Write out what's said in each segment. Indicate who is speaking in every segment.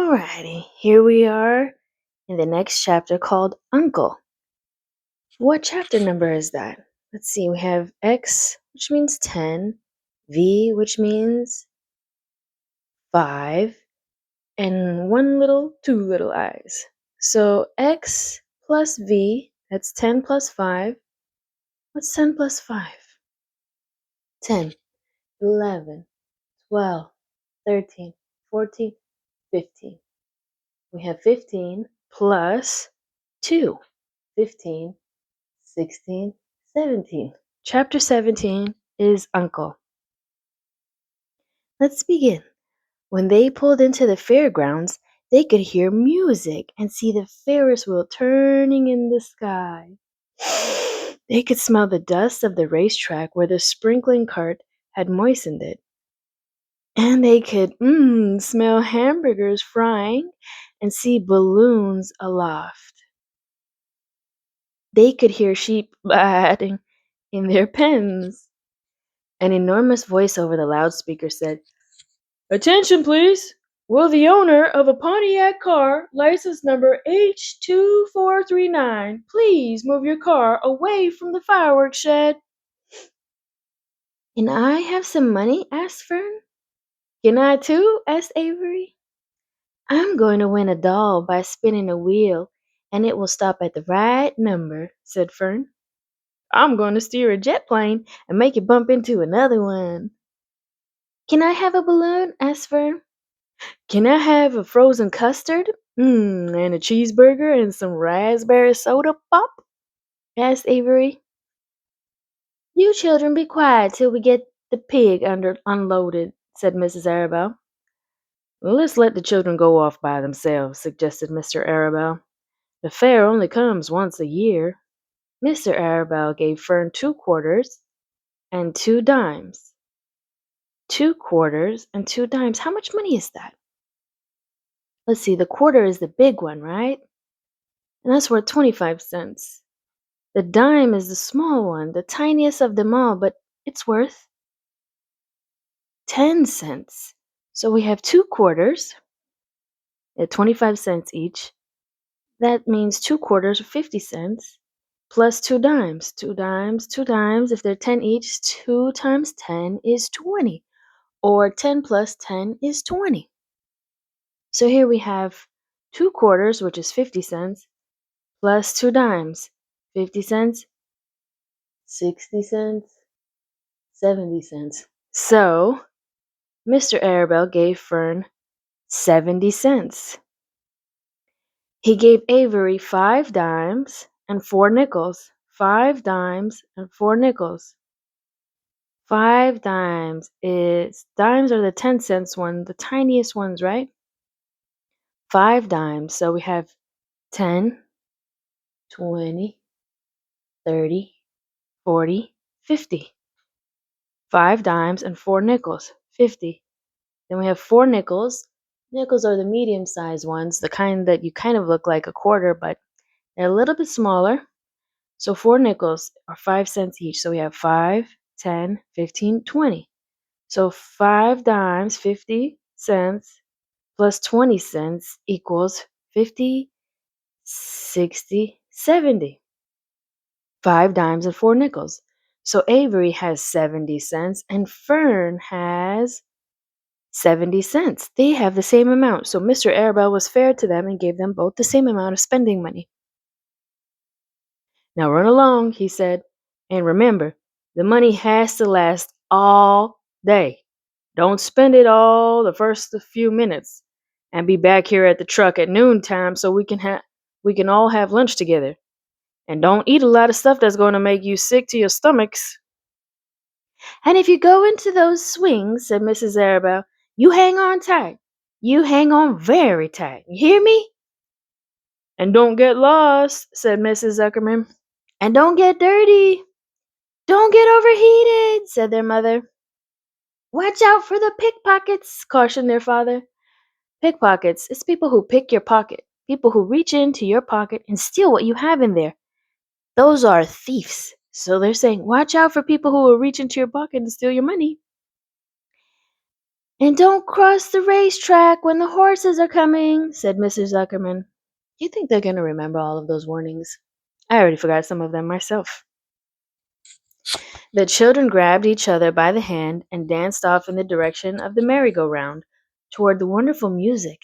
Speaker 1: Alrighty, here we are in the next chapter called Uncle. What chapter number is that? Let's see, we have X, which means 10, V, which means 5, and two little I's. So X plus V, that's 10 plus 5. What's 10 plus 5? 10, 11, 12, 13, 14, 15. We have 15 plus 2. 15, 16, 17. Chapter 17 is Uncle. Let's begin. When they pulled into the fairgrounds, they could hear music and see the Ferris wheel turning in the sky. They could smell the dust of the racetrack where the sprinkling cart had moistened it. And they could smell hamburgers frying and see balloons aloft. They could hear sheep batting in their pens. An enormous voice over the loudspeaker said, "Attention, please! Will the owner of a Pontiac car, license number H2439, please move your car away from the fireworks shed?" "Can I have some money?" asked Fern. "Can I too?" asked Avery. "I'm going to win a doll by spinning a wheel, and it will stop at the right number," said Fern. "I'm going to steer a jet plane and make it bump into another one." "Can I have a balloon?" asked Fern. "Can I have a frozen custard? And a cheeseburger and some raspberry soda pop?" asked Avery. "You children be quiet till we get the pig unloaded," said Mrs. Arabelle. "Let's let the children go off by themselves," suggested Mr. Arabelle. "The fair only comes once a year." Mr. Arabelle gave Fern 2 quarters and 2 dimes. 2 quarters and 2 dimes. How much money is that? Let's see, the quarter is the big one, right? And that's worth 25 cents. The dime is the small one, the tiniest of them all, but it's worth 10 cents. So we have 2 quarters at 25 cents each. That means 2 quarters are 50 cents plus 2 dimes. 2 dimes, 2 dimes. If they're 10 each, 2 times 10 is 20. Or 10 plus 10 is 20. So here we have 2 quarters, which is 50 cents, plus 2 dimes. 50 cents, 60 cents, 70 cents. So Mr. Arabelle gave Fern 70 cents. He gave Avery 5 dimes and 4 nickels. 5 dimes and 4 nickels. 5 dimes dimes are the 10 cents one, the tiniest ones, right? 5 dimes. So we have 10, 20, 30, 40, 50. 5 dimes and 4 nickels. 50. Then we have 4 nickels. Nickels are the medium-sized ones, the kind that you kind of look like a quarter, but they're a little bit smaller. So 4 nickels are 5 cents each. So we have 5, 10, 15, 20. So 5 dimes, 50 cents, plus 20 cents equals 50, 60, 70. 5 dimes and 4 nickels. So Avery has 70 cents and Fern has 70 cents. They have the same amount. So Mr. Arabelle was fair to them and gave them both the same amount of spending money. "Now run along," he said, "and remember, the money has to last all day. Don't spend it all the first few minutes, and be back here at the truck at noontime so we can all have lunch together. And don't eat a lot of stuff that's going to make you sick to your stomachs." "And if you go into those swings," said Mrs. Arabelle, "you hang on tight. You hang on very tight. You hear me?" "And don't get lost," said Mrs. Zuckerman. "And don't get dirty. Don't get overheated," said their mother. "Watch out for the pickpockets," cautioned their father. Pickpockets is people who pick your pocket, people who reach into your pocket and steal what you have in there. Those are thieves. So they're saying, watch out for people who will reach into your pocket and steal your money. And don't cross the racetrack when the horses are coming, said Mr. Zuckerman. Do you think they're going to remember all of those warnings? I already forgot some of them myself. The children grabbed each other by the hand and danced off in the direction of the merry-go-round, toward the wonderful music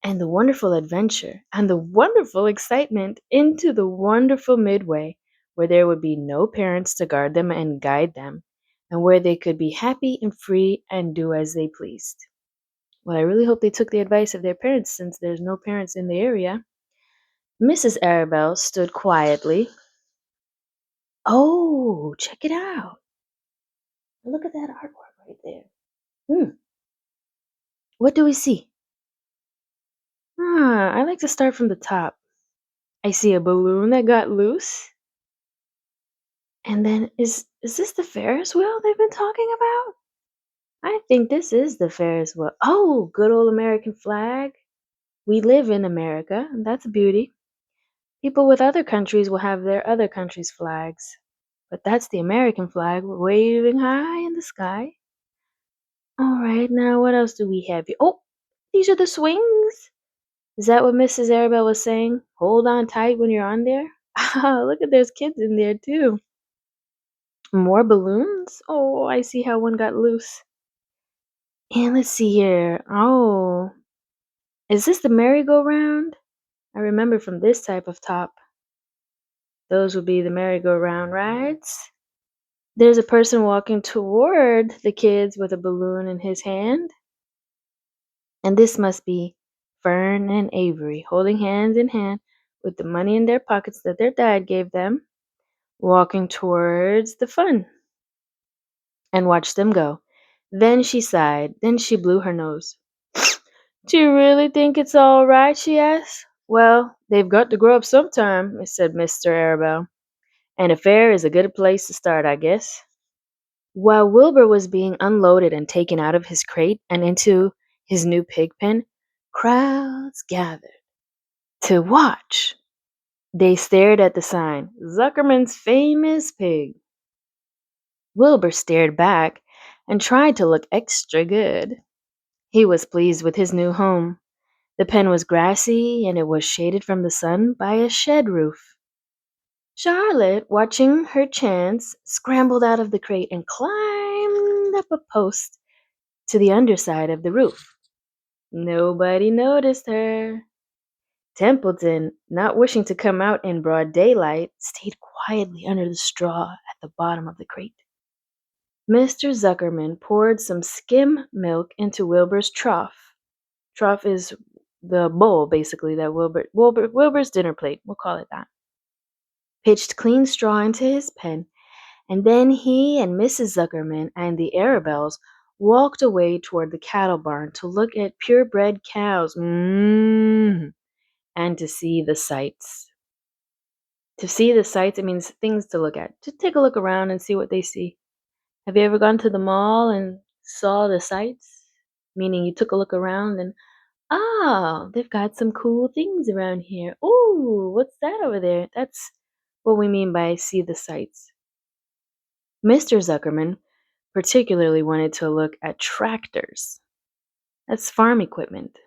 Speaker 1: and the wonderful adventure and the wonderful excitement into the wonderful midway, where there would be no parents to guard them and guide them, and where they could be happy and free and do as they pleased. Well, I really hope they took the advice of their parents since there's no parents in the area. Mrs. Arabelle stood quietly. Oh, check it out. Look at that artwork right there. What do we see? I like to start from the top. I see a balloon that got loose. And then is this the Ferris wheel they've been talking about? I think this is the Ferris wheel. Oh, good old American flag. We live in America, and that's a beauty. People with other countries will have their other countries' flags. But that's the American flag waving high in the sky. All right, now what else do we have here? Oh, these are the swings. Is that what Mrs. Arabelle was saying? Hold on tight when you're on there? Ah, look at there's kids in there too. More balloons? Oh, I see how one got loose. And let's see here. Oh, is this the merry-go-round? I remember from this type of top. Those would be the merry-go-round rides. There's a person walking toward the kids with a balloon in his hand. And this must be Fern and Avery holding hands in hand with the money in their pockets that their dad gave them, walking towards the fun. And watch them go. Then she sighed. Then she blew her nose. Do you really think it's all right? She asked. Well, they've got to grow up sometime, said Mr. Arabelle. And a fair is a good place to start, I guess. While Wilbur was being unloaded and taken out of his crate and into his new pig pen, crowds gathered to watch. They stared at the sign, Zuckerman's Famous Pig. Wilbur stared back and tried to look extra good. He was pleased with his new home. The pen was grassy and it was shaded from the sun by a shed roof. Charlotte, watching her chance, scrambled out of the crate and climbed up a post to the underside of the roof. Nobody noticed her. Templeton, not wishing to come out in broad daylight, stayed quietly under the straw at the bottom of the crate. Mr. Zuckerman poured some skim milk into Wilbur's trough. Trough is the bowl, basically, that Wilbur's dinner plate, we'll call it that. Pitched clean straw into his pen, and then he and Mrs. Zuckerman and the Arabelles walked away toward the cattle barn to look at purebred cows, and to see the sights. To see the sights, it means things to look at. Just take a look around and see what they see. Have you ever gone to the mall and saw the sights? Meaning you took a look around and, oh, they've got some cool things around here. Ooh, what's that over there? That's what we mean by see the sights. Mr. Zuckerman particularly wanted to look at tractors. That's farm equipment.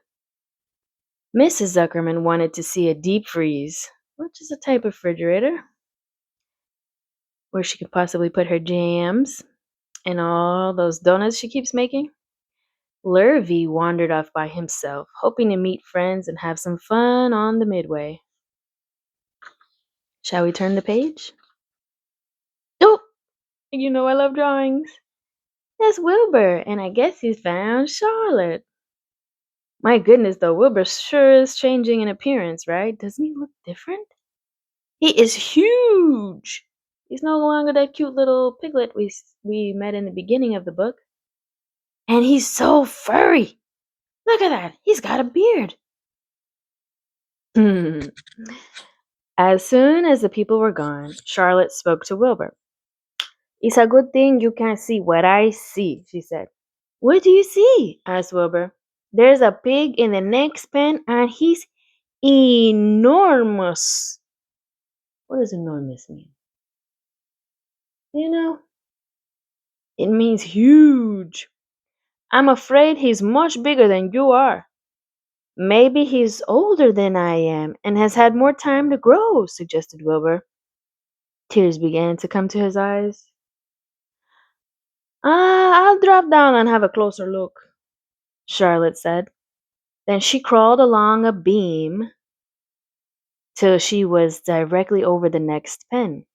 Speaker 1: Mrs. Zuckerman wanted to see a deep freeze, which is a type of refrigerator where she could possibly put her jams and all those donuts she keeps making. Lurvy wandered off by himself, hoping to meet friends and have some fun on the midway. Shall we turn the page? Oh, you know I love drawings. That's Wilbur, and I guess he's found Charlotte. My goodness, though, Wilbur sure is changing in appearance, right? Doesn't he look different? He is huge. He's no longer that cute little piglet we met in the beginning of the book. And he's so furry. Look at that. He's got a beard. As soon as the people were gone, Charlotte spoke to Wilbur. It's a good thing you can't see what I see, she said. What do you see? Asked Wilbur. There's a pig in the next pen and he's enormous. What does enormous mean? You know, it means huge. I'm afraid he's much bigger than you are. Maybe he's older than I am and has had more time to grow, suggested Wilbur. Tears began to come to his eyes. I'll drop down and have a closer look, Charlotte said. Then she crawled along a beam till she was directly over the next pen.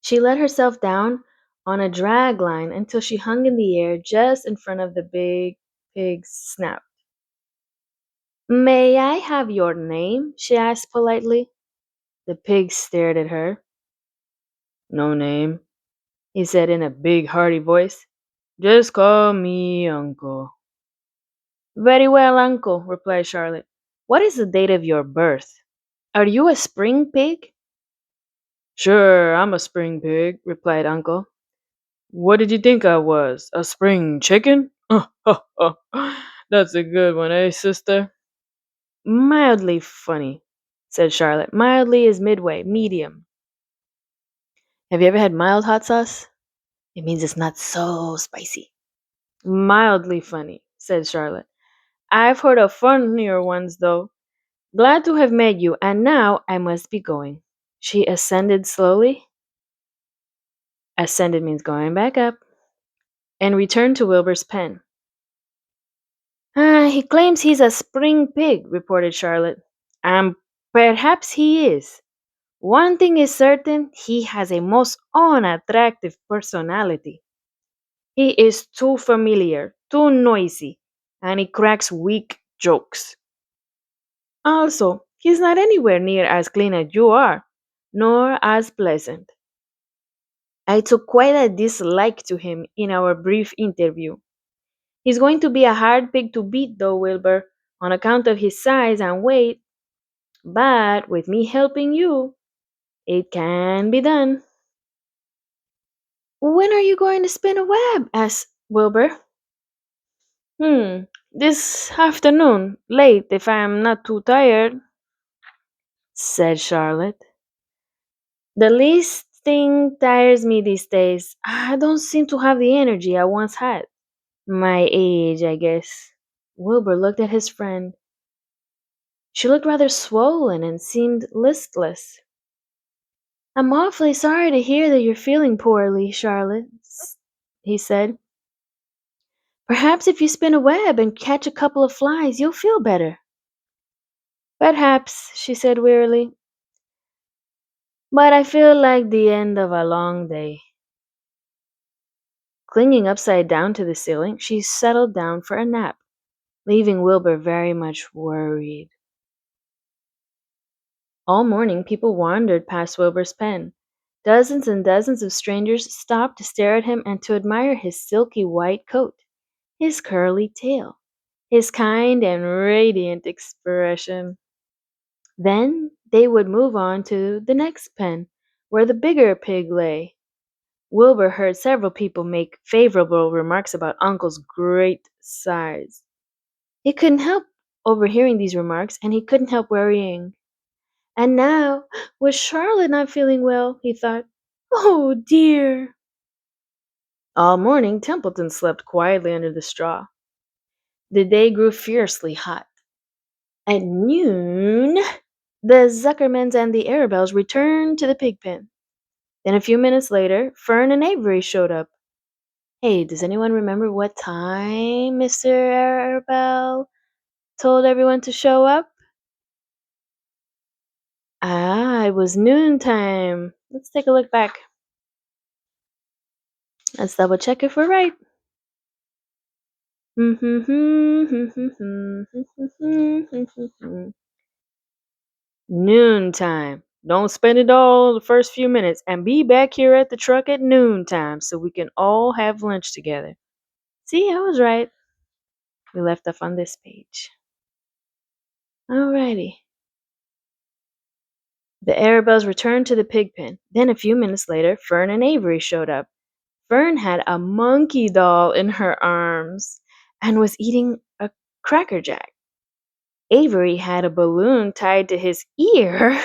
Speaker 1: She let herself down on a drag line until she hung in the air just in front of the big pig's snout. May I have your name? She asked politely. The pig stared at her. No name, he said in a big, hearty voice. Just call me Uncle. Very well, Uncle, replied Charlotte. What is the date of your birth? Are you a spring pig? Sure, I'm a spring pig, replied Uncle. What did you think I was? A spring chicken? That's a good one, eh, sister? Mildly funny, said Charlotte. Mildly is midway, medium. Have you ever had mild hot sauce? It means it's not so spicy. Mildly funny, said Charlotte. I've heard of funnier ones, though. Glad to have met you, and now I must be going. She ascended slowly. Ascended means going back up. And returned to Wilbur's pen. He claims he's a spring pig, reported Charlotte. And perhaps he is. One thing is certain, he has a most unattractive personality. He is too familiar, too noisy, and he cracks weak jokes. Also, he's not anywhere near as clean as you are, nor as pleasant. I took quite a dislike to him in our brief interview. He's going to be a hard pig to beat, though, Wilbur, on account of his size and weight, but with me helping you, it can be done. When are you going to spin a web? Asked Wilbur. This afternoon, late if I'm not too tired, said Charlotte. The least thing tires me these days. I don't seem to have the energy I once had. My age, I guess. Wilbur looked at his friend. She looked rather swollen and seemed listless. I'm awfully sorry to hear that you're feeling poorly, Charlotte, he said. Perhaps if you spin a web and catch a couple of flies, you'll feel better. Perhaps, she said wearily. But I feel like the end of a long day. Clinging upside down to the ceiling, she settled down for a nap, leaving Wilbur very much worried. All morning, people wandered past Wilbur's pen. Dozens and dozens of strangers stopped to stare at him and to admire his silky white coat, his curly tail, his kind and radiant expression. Then they would move on to the next pen, where the bigger pig lay. Wilbur heard several people make favorable remarks about Uncle's great size. He couldn't help overhearing these remarks, and he couldn't help worrying. And now, with Charlotte not feeling well, he thought, oh dear. All morning, Templeton slept quietly under the straw. The day grew fiercely hot. At noon, the Zuckermans and the Arabelles returned to the pig pen. Then a few minutes later, Fern and Avery showed up. Hey, does anyone remember what time Mr. Arabelle told everyone to show up? It was noontime. Let's take a look back. Let's double check if we're right. Noontime. Don't spend it all the first few minutes and be back here at the truck at noontime so we can all have lunch together. See, I was right. We left off on this page. Alrighty. The Arabelles returned to the pig pen. Then a few minutes later, Fern and Avery showed up. Fern had a monkey doll in her arms and was eating a Cracker Jack. Avery had a balloon tied to his ear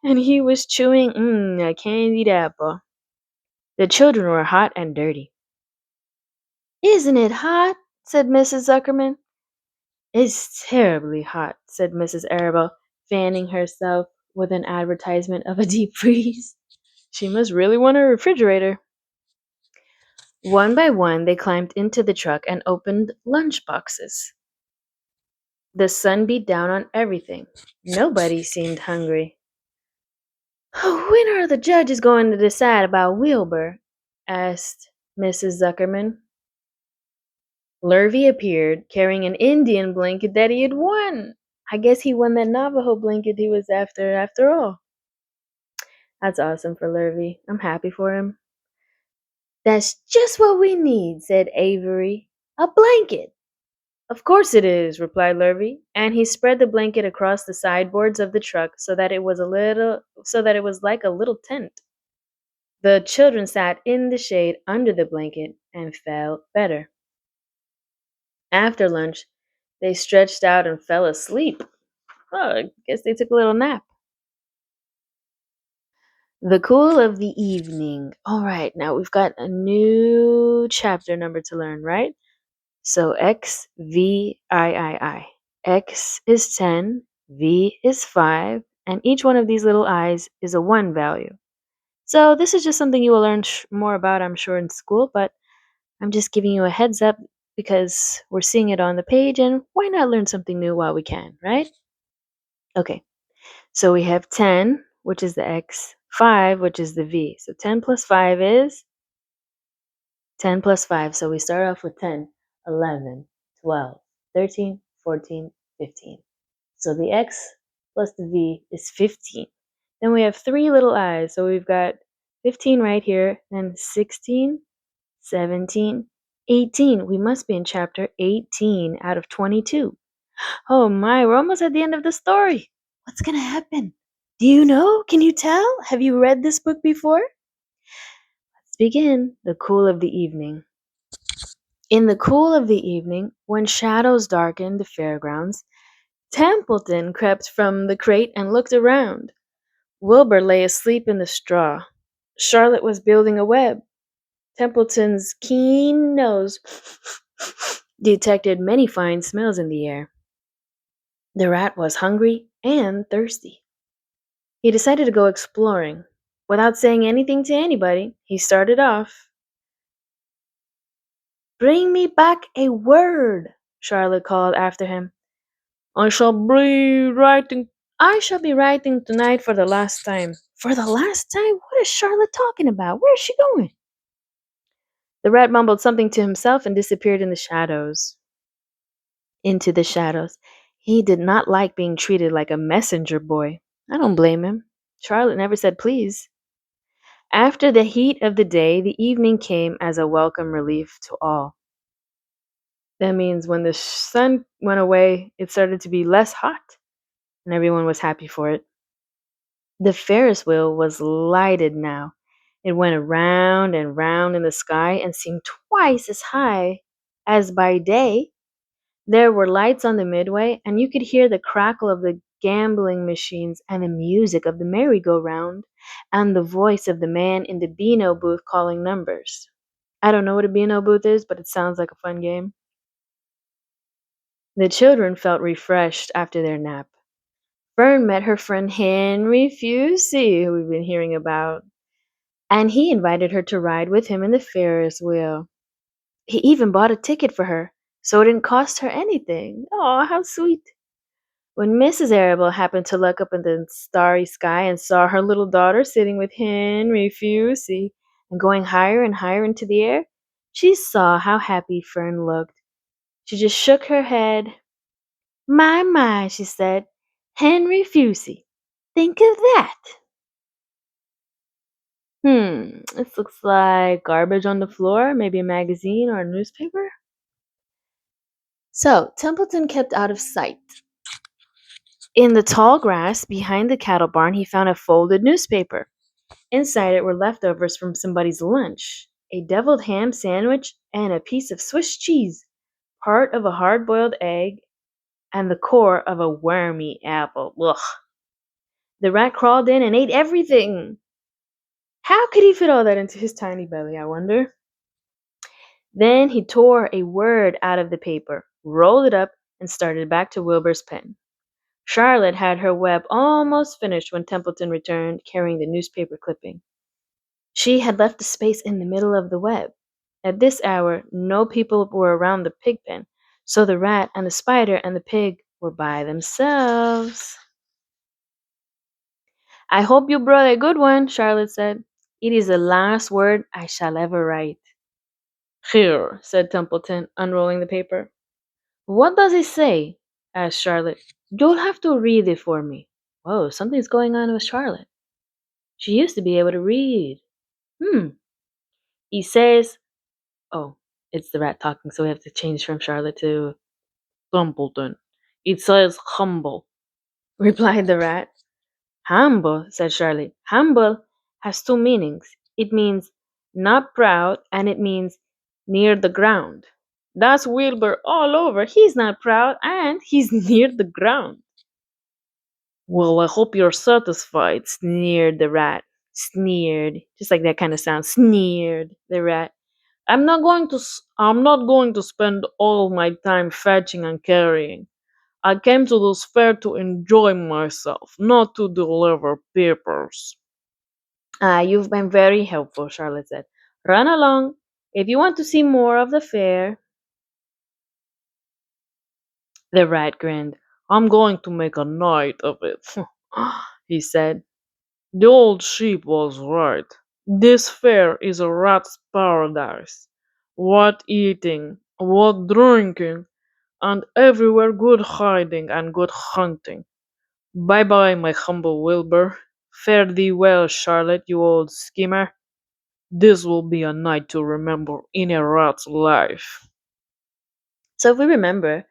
Speaker 1: and he was chewing a candied apple. The children were hot and dirty. Isn't it hot? Said Mrs. Zuckerman. It's terribly hot, said Mrs. Arable, fanning herself with an advertisement of a deep freeze. She must really want a refrigerator. One by one, they climbed into the truck and opened lunch boxes. The sun beat down on everything. Nobody seemed hungry. When are the judges going to decide about Wilbur? Asked Mrs. Zuckerman. Lurvy appeared, carrying an Indian blanket that he had won. I guess he won that Navajo blanket he was after all. That's awesome for Lurvy. I'm happy for him. That's just what we need, said Avery. A blanket. Of course it is, replied Lurvy, and he spread the blanket across the sideboards of the truck so that it was like a little tent. The children sat in the shade under the blanket and felt better. After lunch, they stretched out and fell asleep. Oh, I guess they took a little nap. The cool of the evening. All right, now we've got a new chapter number to learn, right? So X, V, I. X is 10, V is 5, and each one of these little I's is a 1 value. So this is just something you will learn more about, I'm sure, in school, but I'm just giving you a heads up because we're seeing it on the page, and why not learn something new while we can, right? Okay, so we have 10, which is the X, 5, which is the V. So 10 plus 5 is 10 plus 5. So we start off with 10, 11, 12, 13, 14, 15. So the X plus the V is 15. Then we have three little I's. So we've got 15 right here, then 16, 17, 18. We must be in chapter 18 out of 22. Oh my, we're almost at the end of the story. What's going to happen? Do you know? Can you tell? Have you read this book before? Let's begin. The cool of the evening. In the cool of the evening, when shadows darkened the fairgrounds, Templeton crept from the crate and looked around. Wilbur lay asleep in the straw. Charlotte was building a web. Templeton's keen nose detected many fine smells in the air. The rat was hungry and thirsty. He decided to go exploring. Without saying anything to anybody, he started off. Bring me back a word, Charlotte called after him. I shall be writing I shall be writing tonight for the last time. For the last time? What is Charlotte talking about? Where is she going? The rat mumbled something to himself and disappeared in the shadows. Into the shadows. He did not like being treated like a messenger boy. I don't blame him. Charlotte never said please. After the heat of the day, the evening came as a welcome relief to all. That means when the sun went away, it started to be less hot, and everyone was happy for it. The Ferris wheel was lighted now. It went around and round in the sky and seemed twice as high as by day. There were lights on the midway, and you could hear the crackle of the gambling machines and the music of the merry-go-round and the voice of the man in the Beano booth calling numbers. I don't know what a Beano booth is, but it sounds like a fun game. The children felt refreshed after their nap. Fern met her friend Henry Fusey, who we've been hearing about, and he invited her to ride with him in the Ferris wheel. He even bought a ticket for her, so it didn't cost her anything. Oh, how sweet. When Mrs. Arable happened to look up in the starry sky and saw her little daughter sitting with Henry Fusey and going higher and higher into the air, she saw how happy Fern looked. She just shook her head. My, she said. Henry Fusey. Think of that. This looks like garbage on the floor, maybe a magazine or a newspaper. So, Templeton kept out of sight. In the tall grass behind the cattle barn, he found a folded newspaper. Inside it were leftovers from somebody's lunch, a deviled ham sandwich and a piece of Swiss cheese, part of a hard-boiled egg, and the core of a wormy apple. Ugh. The rat crawled in and ate everything. How could he fit all that into his tiny belly, I wonder? Then he tore a word out of the paper, rolled it up, and started back to Wilbur's pen. Charlotte had her web almost finished when Templeton returned carrying the newspaper clipping. She had left a space in the middle of the web. At this hour, no people were around the pig pen, so the rat and the spider and the pig were by themselves. I hope you brought a good one, Charlotte said. It is the last word I shall ever write. Here, said Templeton, unrolling the paper. What does it say? Asked Charlotte. You'll have to read it for me. Whoa, something's going on with Charlotte. She used to be able to read. Hmm. He says, oh, it's the rat talking, so we have to change from Charlotte to Templeton. It says humble, replied the rat. Humble, said Charlotte. Humble has two meanings. It means not proud and it means near the ground. That's Wilbur all over. He's not proud and he's near the ground. Well, I hope you're satisfied, sneered the rat. Sneered. Just like that kind of sound. Sneered the rat. I'm not going to spend all my time fetching and carrying. I came to this fair to enjoy myself, not to deliver papers. Ah, you've been very helpful, Charlotte said. Run along. If you want to see more of the fair. The rat grinned. I'm going to make a night of it, he said. The old sheep was right. This fair is a rat's paradise. What eating, what drinking, and everywhere good hiding and good hunting. Bye bye, my humble Wilbur. Fare thee well, Charlotte, you old schemer. This will be a night to remember in a rat's life. So if we remember,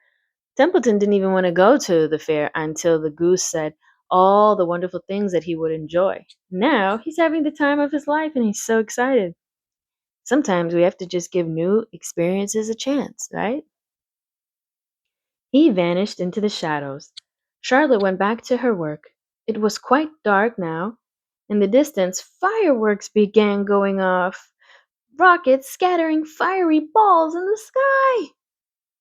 Speaker 1: Templeton didn't even want to go to the fair until the goose said all the wonderful things that he would enjoy. Now he's having the time of his life and he's so excited. Sometimes we have to just give new experiences a chance, right? He vanished into the shadows. Charlotte went back to her work. It was quite dark now. In the distance, fireworks began going off, rockets scattering fiery balls in the sky.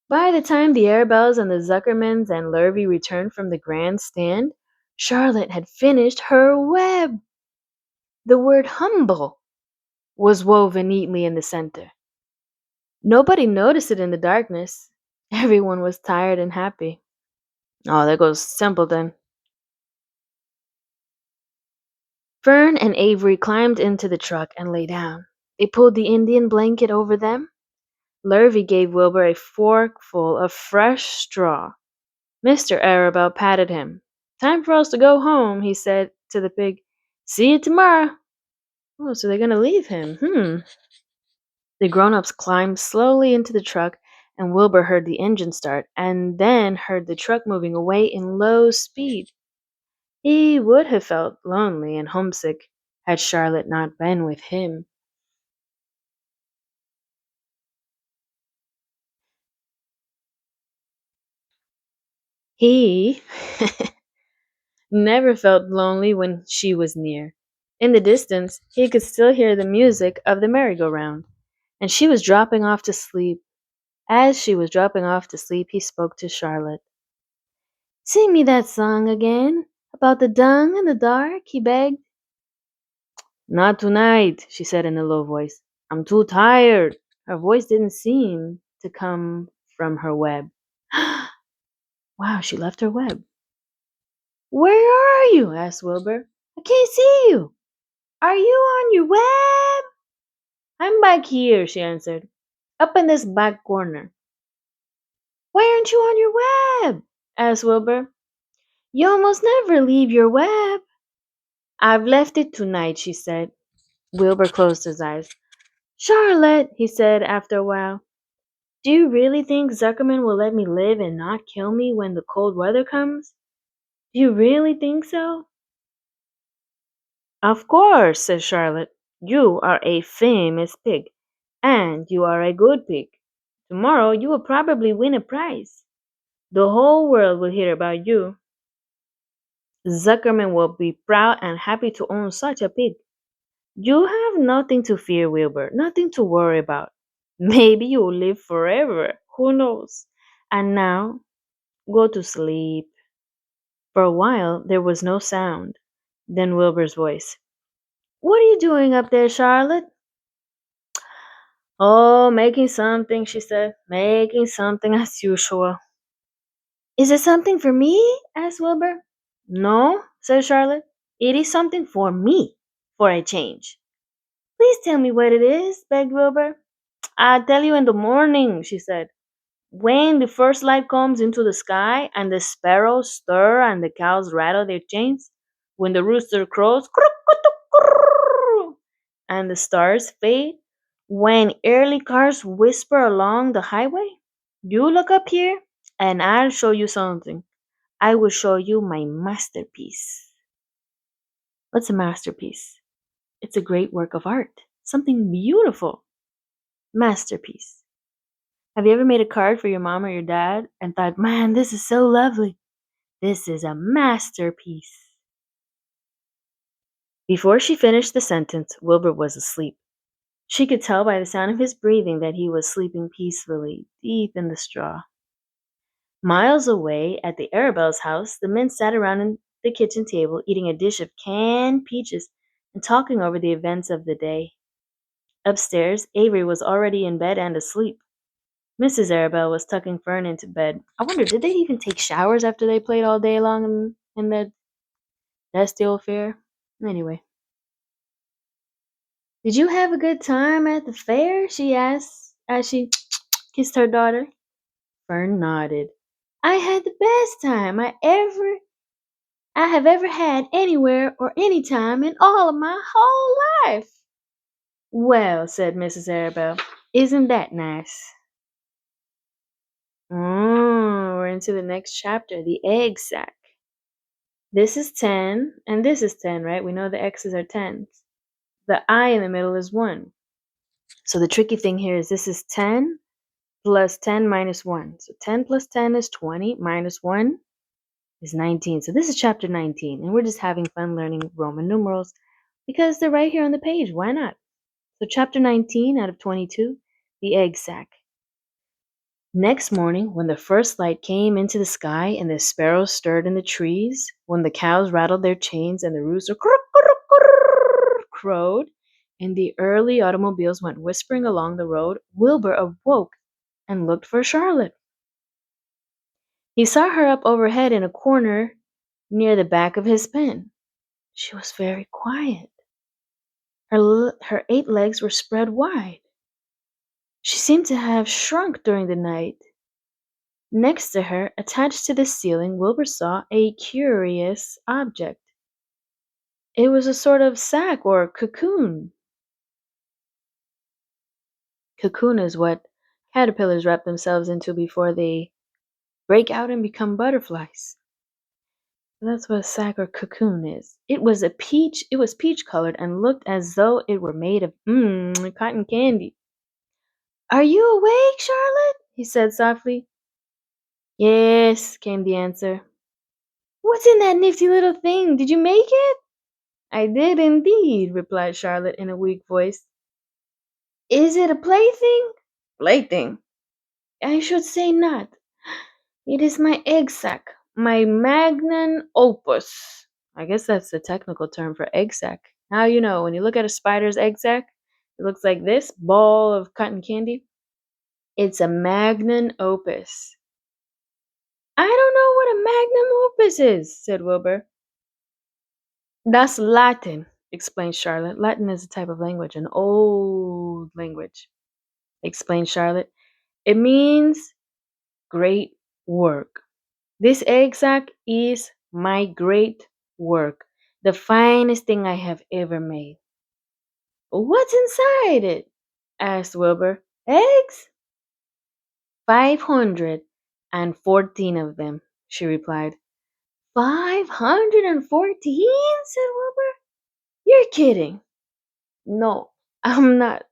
Speaker 1: By the time the Arabelles and the Zuckermans and Lurvy returned from the grandstand, Charlotte had finished her web. The word humble was woven neatly in the center. Nobody noticed it in the darkness. Everyone was tired and happy. Oh, there goes Simpleton. Fern and Avery climbed into the truck and lay down. They pulled the Indian blanket over them. Lurvy gave Wilbur a forkful of fresh straw. Mr. Arabelle patted him. Time for us to go home, he said to the pig. See you tomorrow. Oh, so they're going to leave him. The grown-ups climbed slowly into the truck, and Wilbur heard the engine start, and then heard the truck moving away in low speed. He would have felt lonely and homesick had Charlotte not been with him. He never felt lonely when she was near. In the distance, he could still hear the music of the merry-go-round, and she was dropping off to sleep. As she was dropping off to sleep, he spoke to Charlotte. Sing me that song again, about the dung and the dark, he begged. Not tonight, she said in a low voice. I'm too tired. Her voice didn't seem to come from her web. Wow, she left her web. Where are you? Asked Wilbur. I can't see you. Are you on your web? I'm back here, she answered. Up in this back corner. Why aren't you on your web? Asked Wilbur. You almost never leave your web. I've left it tonight, she said. Wilbur closed his eyes. Charlotte, he said after a while, do you really think Zuckerman will let me live and not kill me when the cold weather comes? Do you really think so? Of course, said Charlotte. You are a famous pig, and you are a good pig. Tomorrow you will probably win a prize. The whole world will hear about you. Zuckerman will be proud and happy to own such a pig. You have nothing to fear, Wilbur, nothing to worry about. Maybe you'll live forever. Who knows? And now, go to sleep. For a while, there was no sound. Then Wilbur's voice. What are you doing up there, Charlotte? Oh, making something, she said. Making something as usual. Is it something for me? Asked Wilbur. No, said Charlotte. It is something for me, for a change. Please tell me what it is, begged Wilbur. I'll tell you in the morning, she said. When the first light comes into the sky and the sparrows stir and the cows rattle their chains, when the rooster crows and the stars fade, when early cars whisper along the highway, you look up here and I'll show you something. I will show you my masterpiece. What's a masterpiece? It's a great work of art, something beautiful. Masterpiece. Have you ever made a card for your mom or your dad and thought, man, this is so lovely? This is a masterpiece. Before she finished the sentence, Wilbur was asleep. She could tell by the sound of his breathing that he was sleeping peacefully, deep in the straw. Miles away, at the Arabelle's house, the men sat around the kitchen table, eating a dish of canned peaches and talking over the events of the day. Upstairs, Avery was already in bed and asleep. Mrs. Arabelle was tucking Fern into bed. I wonder, did they even take showers after they played all day long in the dusty old fair? Anyway. Did you have a good time at the fair? She asked as she kissed her daughter. Fern nodded. I had the best time I have ever had anywhere or any time in all of my whole life. Well, said Mrs. Arabelle, isn't that nice? We're into the next chapter, the egg sack. This is 10, and this is 10, right? We know the x's are 10s. The I in the middle is 1. So the tricky thing here is this is 10 plus 10 minus 1. So 10 plus 10 is 20, minus 1 is 19. So this is chapter 19, and we're just having fun learning Roman numerals because they're right here on the page. Why not? So chapter 19 out of 22, the egg sack. Next morning, when the first light came into the sky and the sparrows stirred in the trees, when the cows rattled their chains and the rooster crowed, and the early automobiles went whispering along the road, Wilbur awoke and looked for Charlotte. He saw her up overhead in a corner near the back of his pen. She was very quiet. Her 8 legs were spread wide. She seemed to have shrunk during the night. Next to her, attached to the ceiling, Wilbur saw a curious object. It was a sort of sack or cocoon. Cocoon is what caterpillars wrap themselves into before they break out and become butterflies. That's what a sack or cocoon is. It was peach colored and looked as though it were made of cotton candy. Are you awake, Charlotte? He said softly. Yes, came the answer. What's in that nifty little thing? Did you make it? I did indeed, replied Charlotte in a weak voice. Is it a plaything? Plaything? I should say not. It is my egg sack, my magnum opus. I guess that's the technical term for egg sack. Now you know, when you look at a spider's egg sack, it looks like this ball of cotton candy. It's a magnum opus. I don't know what a magnum opus is, said Wilbur. That's Latin, explained Charlotte. Latin is a type of language, an old language, explained Charlotte. It means great work. This egg sack is my great work, the finest thing I have ever made. What's inside it? Asked Wilbur. Eggs? 514 of them, she replied. 514? said Wilbur. You're kidding. No, I'm not.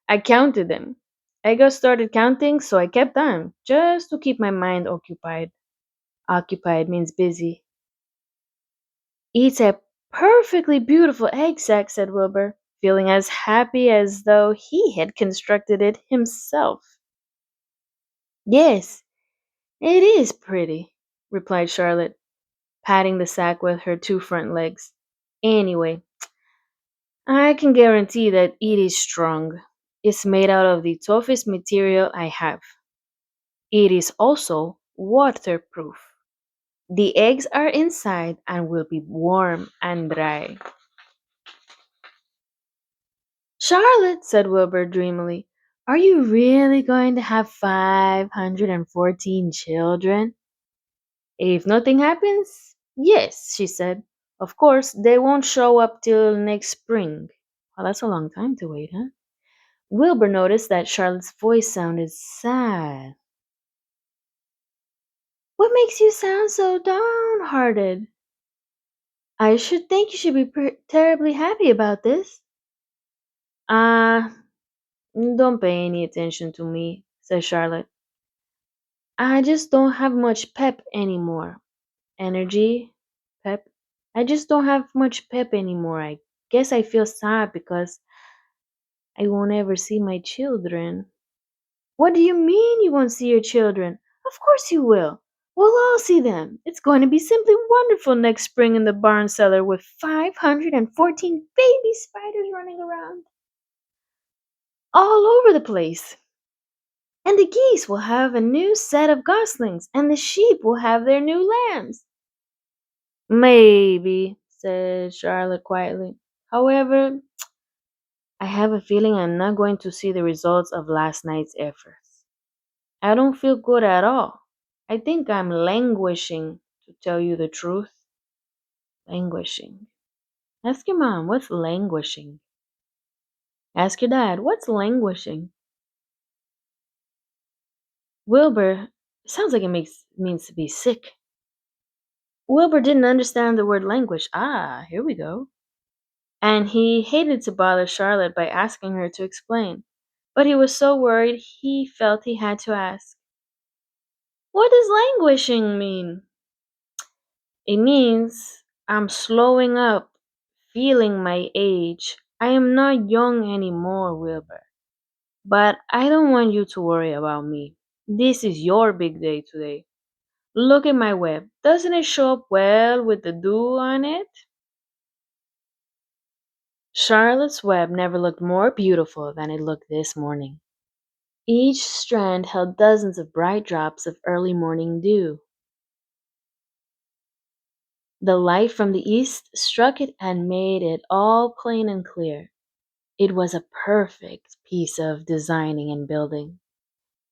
Speaker 1: I counted them. I just started counting, so I kept on, just to keep my mind occupied. Occupied means busy. It's a perfectly beautiful egg sack, said Wilbur, feeling as happy as though he had constructed it himself. Yes, it is pretty, replied Charlotte, patting the sack with her two front legs. Anyway, I can guarantee that it is strong. It's made out of the toughest material I have. It is also waterproof. The eggs are inside and will be warm and dry. Charlotte, said Wilbur dreamily, are you really going to have 514 children? If nothing happens, yes, she said. Of course, they won't show up till next spring. Well, that's a long time to wait, huh? Wilbur noticed that Charlotte's voice sounded sad. What makes you sound so downhearted? I should think you should be terribly happy about this. Ah, don't pay any attention to me, said Charlotte. I just don't have much pep anymore. Energy, pep. I just don't have much pep anymore. I guess I feel sad because I won't ever see my children. What do you mean you won't see your children? Of course you will. We'll all see them. It's going to be simply wonderful next spring in the barn cellar with 514 baby spiders running around all over the place. And the geese will have a new set of goslings, and the sheep will have their new lambs. Maybe, said Charlotte quietly. However, I have a feeling I'm not going to see the results of last night's efforts. I don't feel good at all. I think I'm languishing, to tell you the truth. Languishing. Ask your mom, what's languishing? Ask your dad, what's languishing? Wilbur, sounds like means to be sick. Wilbur didn't understand the word languish. Ah, here we go. And he hated to bother Charlotte by asking her to explain. But he was so worried he felt he had to ask. What does languishing mean? It means I'm slowing up, feeling my age. I am not young anymore, Wilbur. But I don't want you to worry about me. This is your big day today. Look at my web. Doesn't it show up well with the dew on it? Charlotte's web never looked more beautiful than it looked this morning. Each strand held dozens of bright drops of early morning dew. The light from the east struck it and made it all plain and clear. It was a perfect piece of designing and building.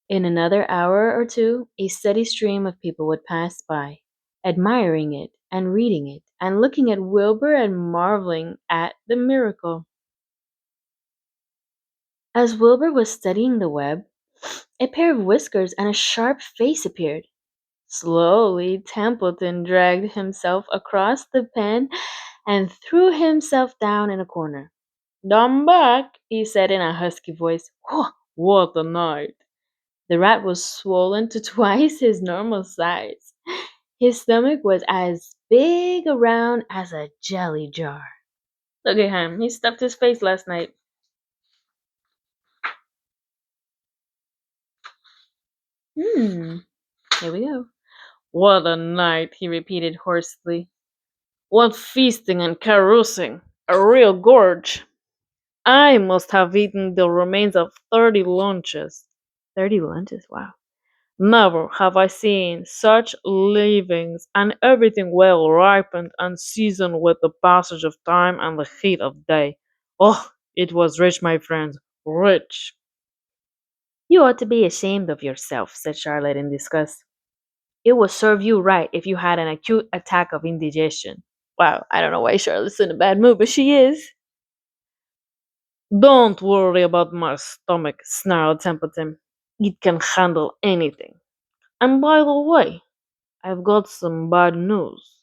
Speaker 1: In another hour or two, a steady stream of people would pass by, admiring it and reading it and looking at Wilbur and marveling at the miracle. As Wilbur was studying the web, a pair of whiskers and a sharp face appeared. Slowly, Templeton dragged himself across the pen and threw himself down in a corner. "I'm back," he said in a husky voice. "Whew, what a night!" The rat was swollen to twice his normal size. His stomach was as big around as a jelly jar. Look at him. He stuffed his face last night. Hmm. Here we go. What a night, he repeated hoarsely. What feasting and carousing! A real gorge! I must have eaten the remains of 30 lunches. 30 lunches? Wow. Never have I seen such leavings, and everything well ripened and seasoned with the passage of time and the heat of day. Oh, it was rich, my friends, rich. You ought to be ashamed of yourself, said Charlotte in disgust. It would serve you right if you had an acute attack of indigestion. Wow, I don't know why Charlotte's in a bad mood, but she is. Don't worry about my stomach, snarled Templeton. It can handle anything. And by the way, I've got some bad news.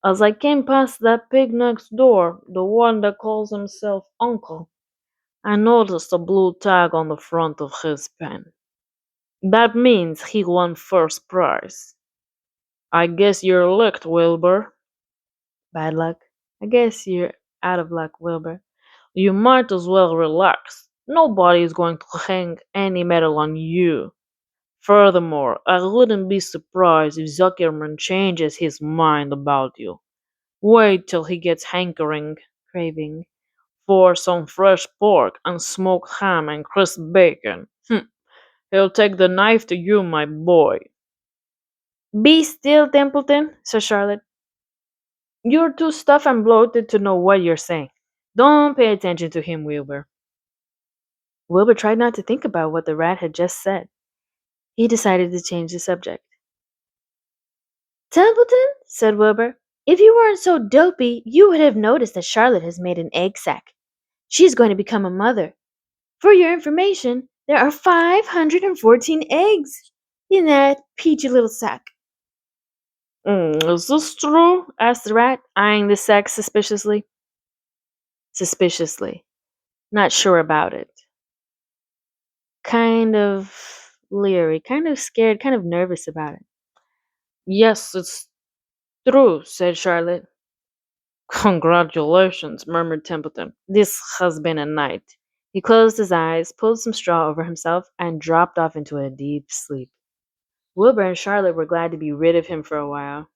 Speaker 1: As I came past that pig next door, the one that calls himself Uncle, I noticed a blue tag on the front of his pen. That means he won first prize. I guess you're licked, Wilbur. Bad luck. I guess you're out of luck, Wilbur.
Speaker 2: You might as well relax. Nobody is going to hang any metal on you. Furthermore, I wouldn't be surprised if Zuckerman changes his mind about you. Wait till he gets craving, for some fresh pork and smoked ham and crisp bacon. He'll take the knife to you, my boy.
Speaker 1: Be still, Templeton, said Charlotte. You're too stuffed and bloated to know what you're saying. Don't pay attention to him, Wilbur. Wilbur tried not to think about what the rat had just said. He decided to change the subject. Templeton, said Wilbur, if you weren't so dopey, you would have noticed that Charlotte has made an egg sac. She's going to become a mother. For your information, there are 514 eggs in that peachy little sack.
Speaker 2: Is this true?
Speaker 1: Asked the rat, eyeing the sack suspiciously. Suspiciously. Not sure about it. Kind of leery, kind of scared, kind of nervous about it.
Speaker 2: Yes, it's true, said Charlotte. Congratulations, murmured Templeton. This has been a night.
Speaker 1: He closed his eyes, pulled some straw over himself, and dropped off into a deep sleep. Wilbur and Charlotte were glad to be rid of him for a while.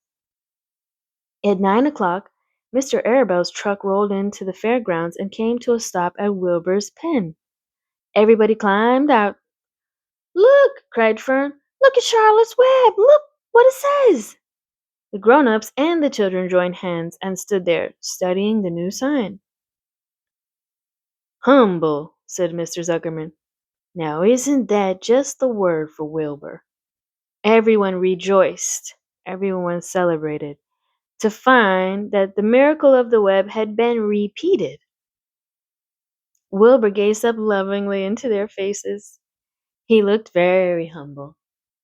Speaker 1: At 9 o'clock, Mr. Arabelle's truck rolled into the fairgrounds and came to a stop at Wilbur's pen. Everybody climbed out. Look, cried Fern. Look at Charlotte's Web. Look what it says. The grown-ups and the children joined hands and stood there, studying the new sign. Humble, said Mr. Zuckerman. Now isn't that just the word for Wilbur? Everyone rejoiced. Everyone celebrated to find that the miracle of the web had been repeated. Wilbur gazed up lovingly into their faces. He looked very humble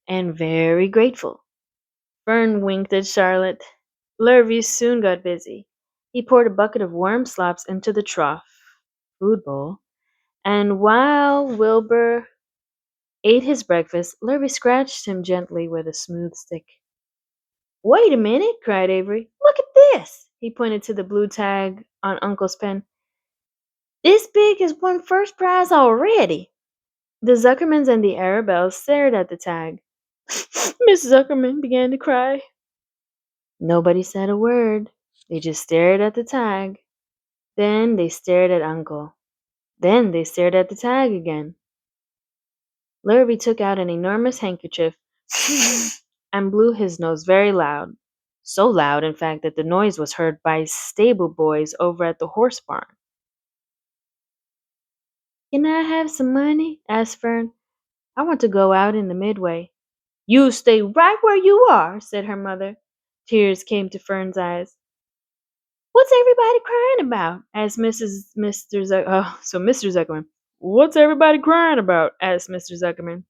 Speaker 1: and very grateful. Fern winked at Charlotte. Lurvy soon got busy. He poured a bucket of warm slops into the trough food bowl, and while Wilbur ate his breakfast, Lurvy scratched him gently with a smooth stick. Wait a minute, cried Avery. Look at this. He pointed to the blue tag on Uncle's pen. This pig has won first prize already. The Zuckermans and the Arabelles stared at the tag. Miss Zuckerman began to cry. Nobody said a word. They just stared at the tag. Then they stared at Uncle. Then they stared at the tag again. Larrabee took out an enormous handkerchief and blew his nose very loud. So loud, in fact, that the noise was heard by stable boys over at the horse barn. Can I have some money? Asked Fern. I want to go out in the midway. You stay right where you are, said her mother. Tears came to Fern's eyes. What's everybody crying about? Asked Mr. Zuckerman.
Speaker 2: What's everybody crying about? Asked Mr. Zuckerman.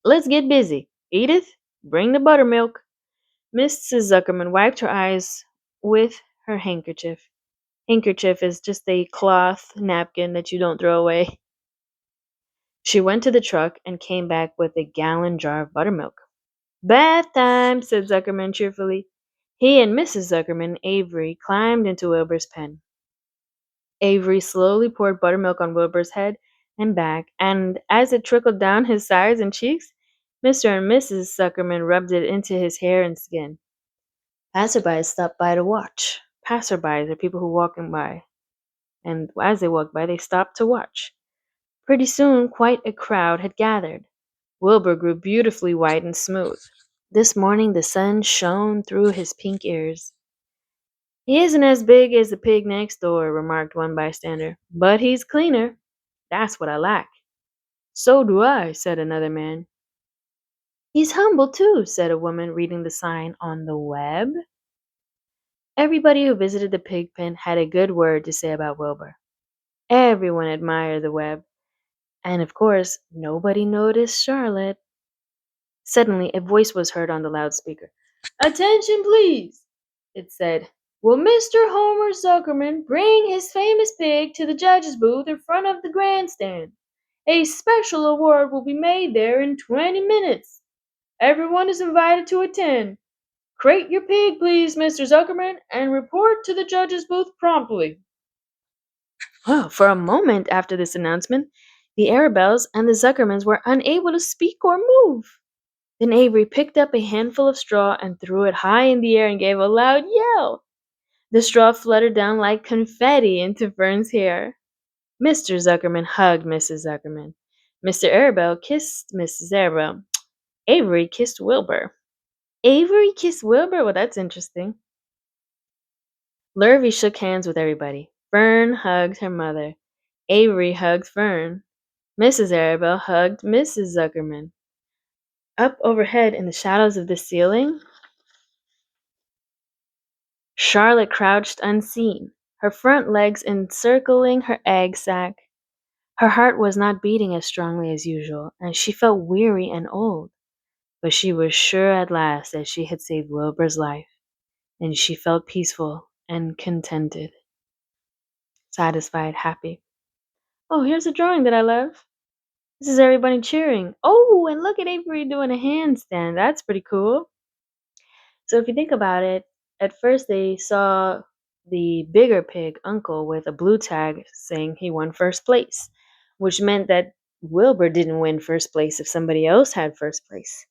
Speaker 1: Let's get busy. Edith, bring the buttermilk. Mrs. Zuckerman wiped her eyes with her handkerchief. Handkerchief is just a cloth napkin that you don't throw away. She went to the truck and came back with a gallon jar of buttermilk. Bath time, said Zuckerman cheerfully. He and Mrs. Zuckerman, Avery, climbed into Wilbur's pen. Avery slowly poured buttermilk on Wilbur's head and back, and as it trickled down his sides and cheeks, Mr. and Mrs. Zuckerman rubbed it into his hair and skin. Passerbys stopped by to watch. Passerbys are people who walking by, and as they walked by, they stopped to watch. Pretty soon, quite a crowd had gathered. Wilbur grew beautifully white and smooth. This morning the sun shone through his pink ears. He isn't as big as the pig next door, remarked one bystander, but he's cleaner. That's what I like. So do I, said another man. He's humble too, said a woman reading the sign on the web. Everybody who visited the pig pen had a good word to say about Wilbur. Everyone admired the web, and of course, nobody noticed Charlotte. Suddenly, a voice was heard on the loudspeaker. Attention, please, it said. Will Mr. Homer Zuckerman bring his famous pig to the judge's booth in front of the grandstand? A special award will be made there in 20 minutes. Everyone is invited to attend. Crate your pig, please, Mr. Zuckerman, and report to the judge's booth promptly. Oh, for a moment after this announcement, the Arabelles and the Zuckermans were unable to speak or move. Then Avery picked up a handful of straw and threw it high in the air and gave a loud yell. The straw fluttered down like confetti into Fern's hair. Mr. Zuckerman hugged Mrs. Zuckerman. Mr. Arabelle kissed Mrs. Arabelle. Avery kissed Wilbur. Avery kissed Wilbur? Well, that's interesting. Lurvy shook hands with everybody. Fern hugged her mother. Avery hugged Fern. Mrs. Arabelle hugged Mrs. Zuckerman. Up overhead in the shadows of the ceiling, Charlotte crouched unseen, her front legs encircling her egg sac. Her heart was not beating as strongly as usual, and she felt weary and old. But she was sure at last that she had saved Wilbur's life, and she felt peaceful and contented, satisfied, happy. Oh, here's a drawing that I love. This is everybody cheering. Oh, and look at Avery doing a handstand. That's pretty cool. So if you think about it, at first they saw the bigger pig uncle with a blue tag saying he won first place, which meant that Wilbur didn't win first place if somebody else had first place.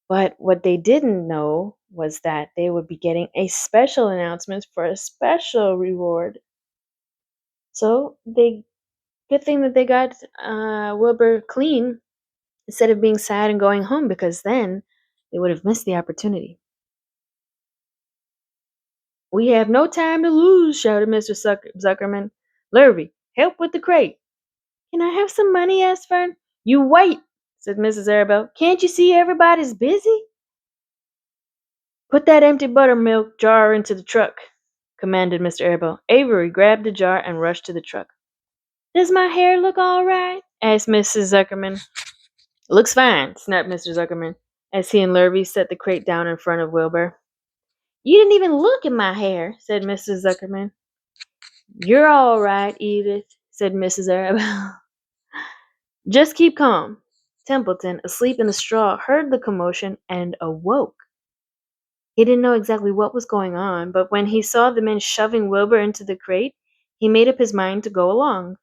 Speaker 1: But what they didn't know was that they would be getting a special announcement for a special reward. So they good thing that they got Wilbur clean instead of being sad and going home because then they would have missed the opportunity. "We have no time to lose," shouted Mr. Zuckerman. "Lurvy, help with the crate." "Can I have some money?" asked Fern. "You wait," said Mrs. Arabelle. "Can't you see everybody's busy?" "Put that empty buttermilk jar into the truck," commanded Mr. Arabelle. Avery grabbed the jar and rushed to the truck. "Does my hair look all right?" asked Mrs. Zuckerman. "Looks fine," snapped Mr. Zuckerman, as he and Lurvy set the crate down in front of Wilbur. "You didn't even look at my hair," said Mrs. Zuckerman. "You're all right, Edith," said Mrs. Arabelle. "Just keep calm." Templeton, asleep in the straw, heard the commotion and awoke. He didn't know exactly what was going on, but when he saw the men shoving Wilbur into the crate, he made up his mind to go along.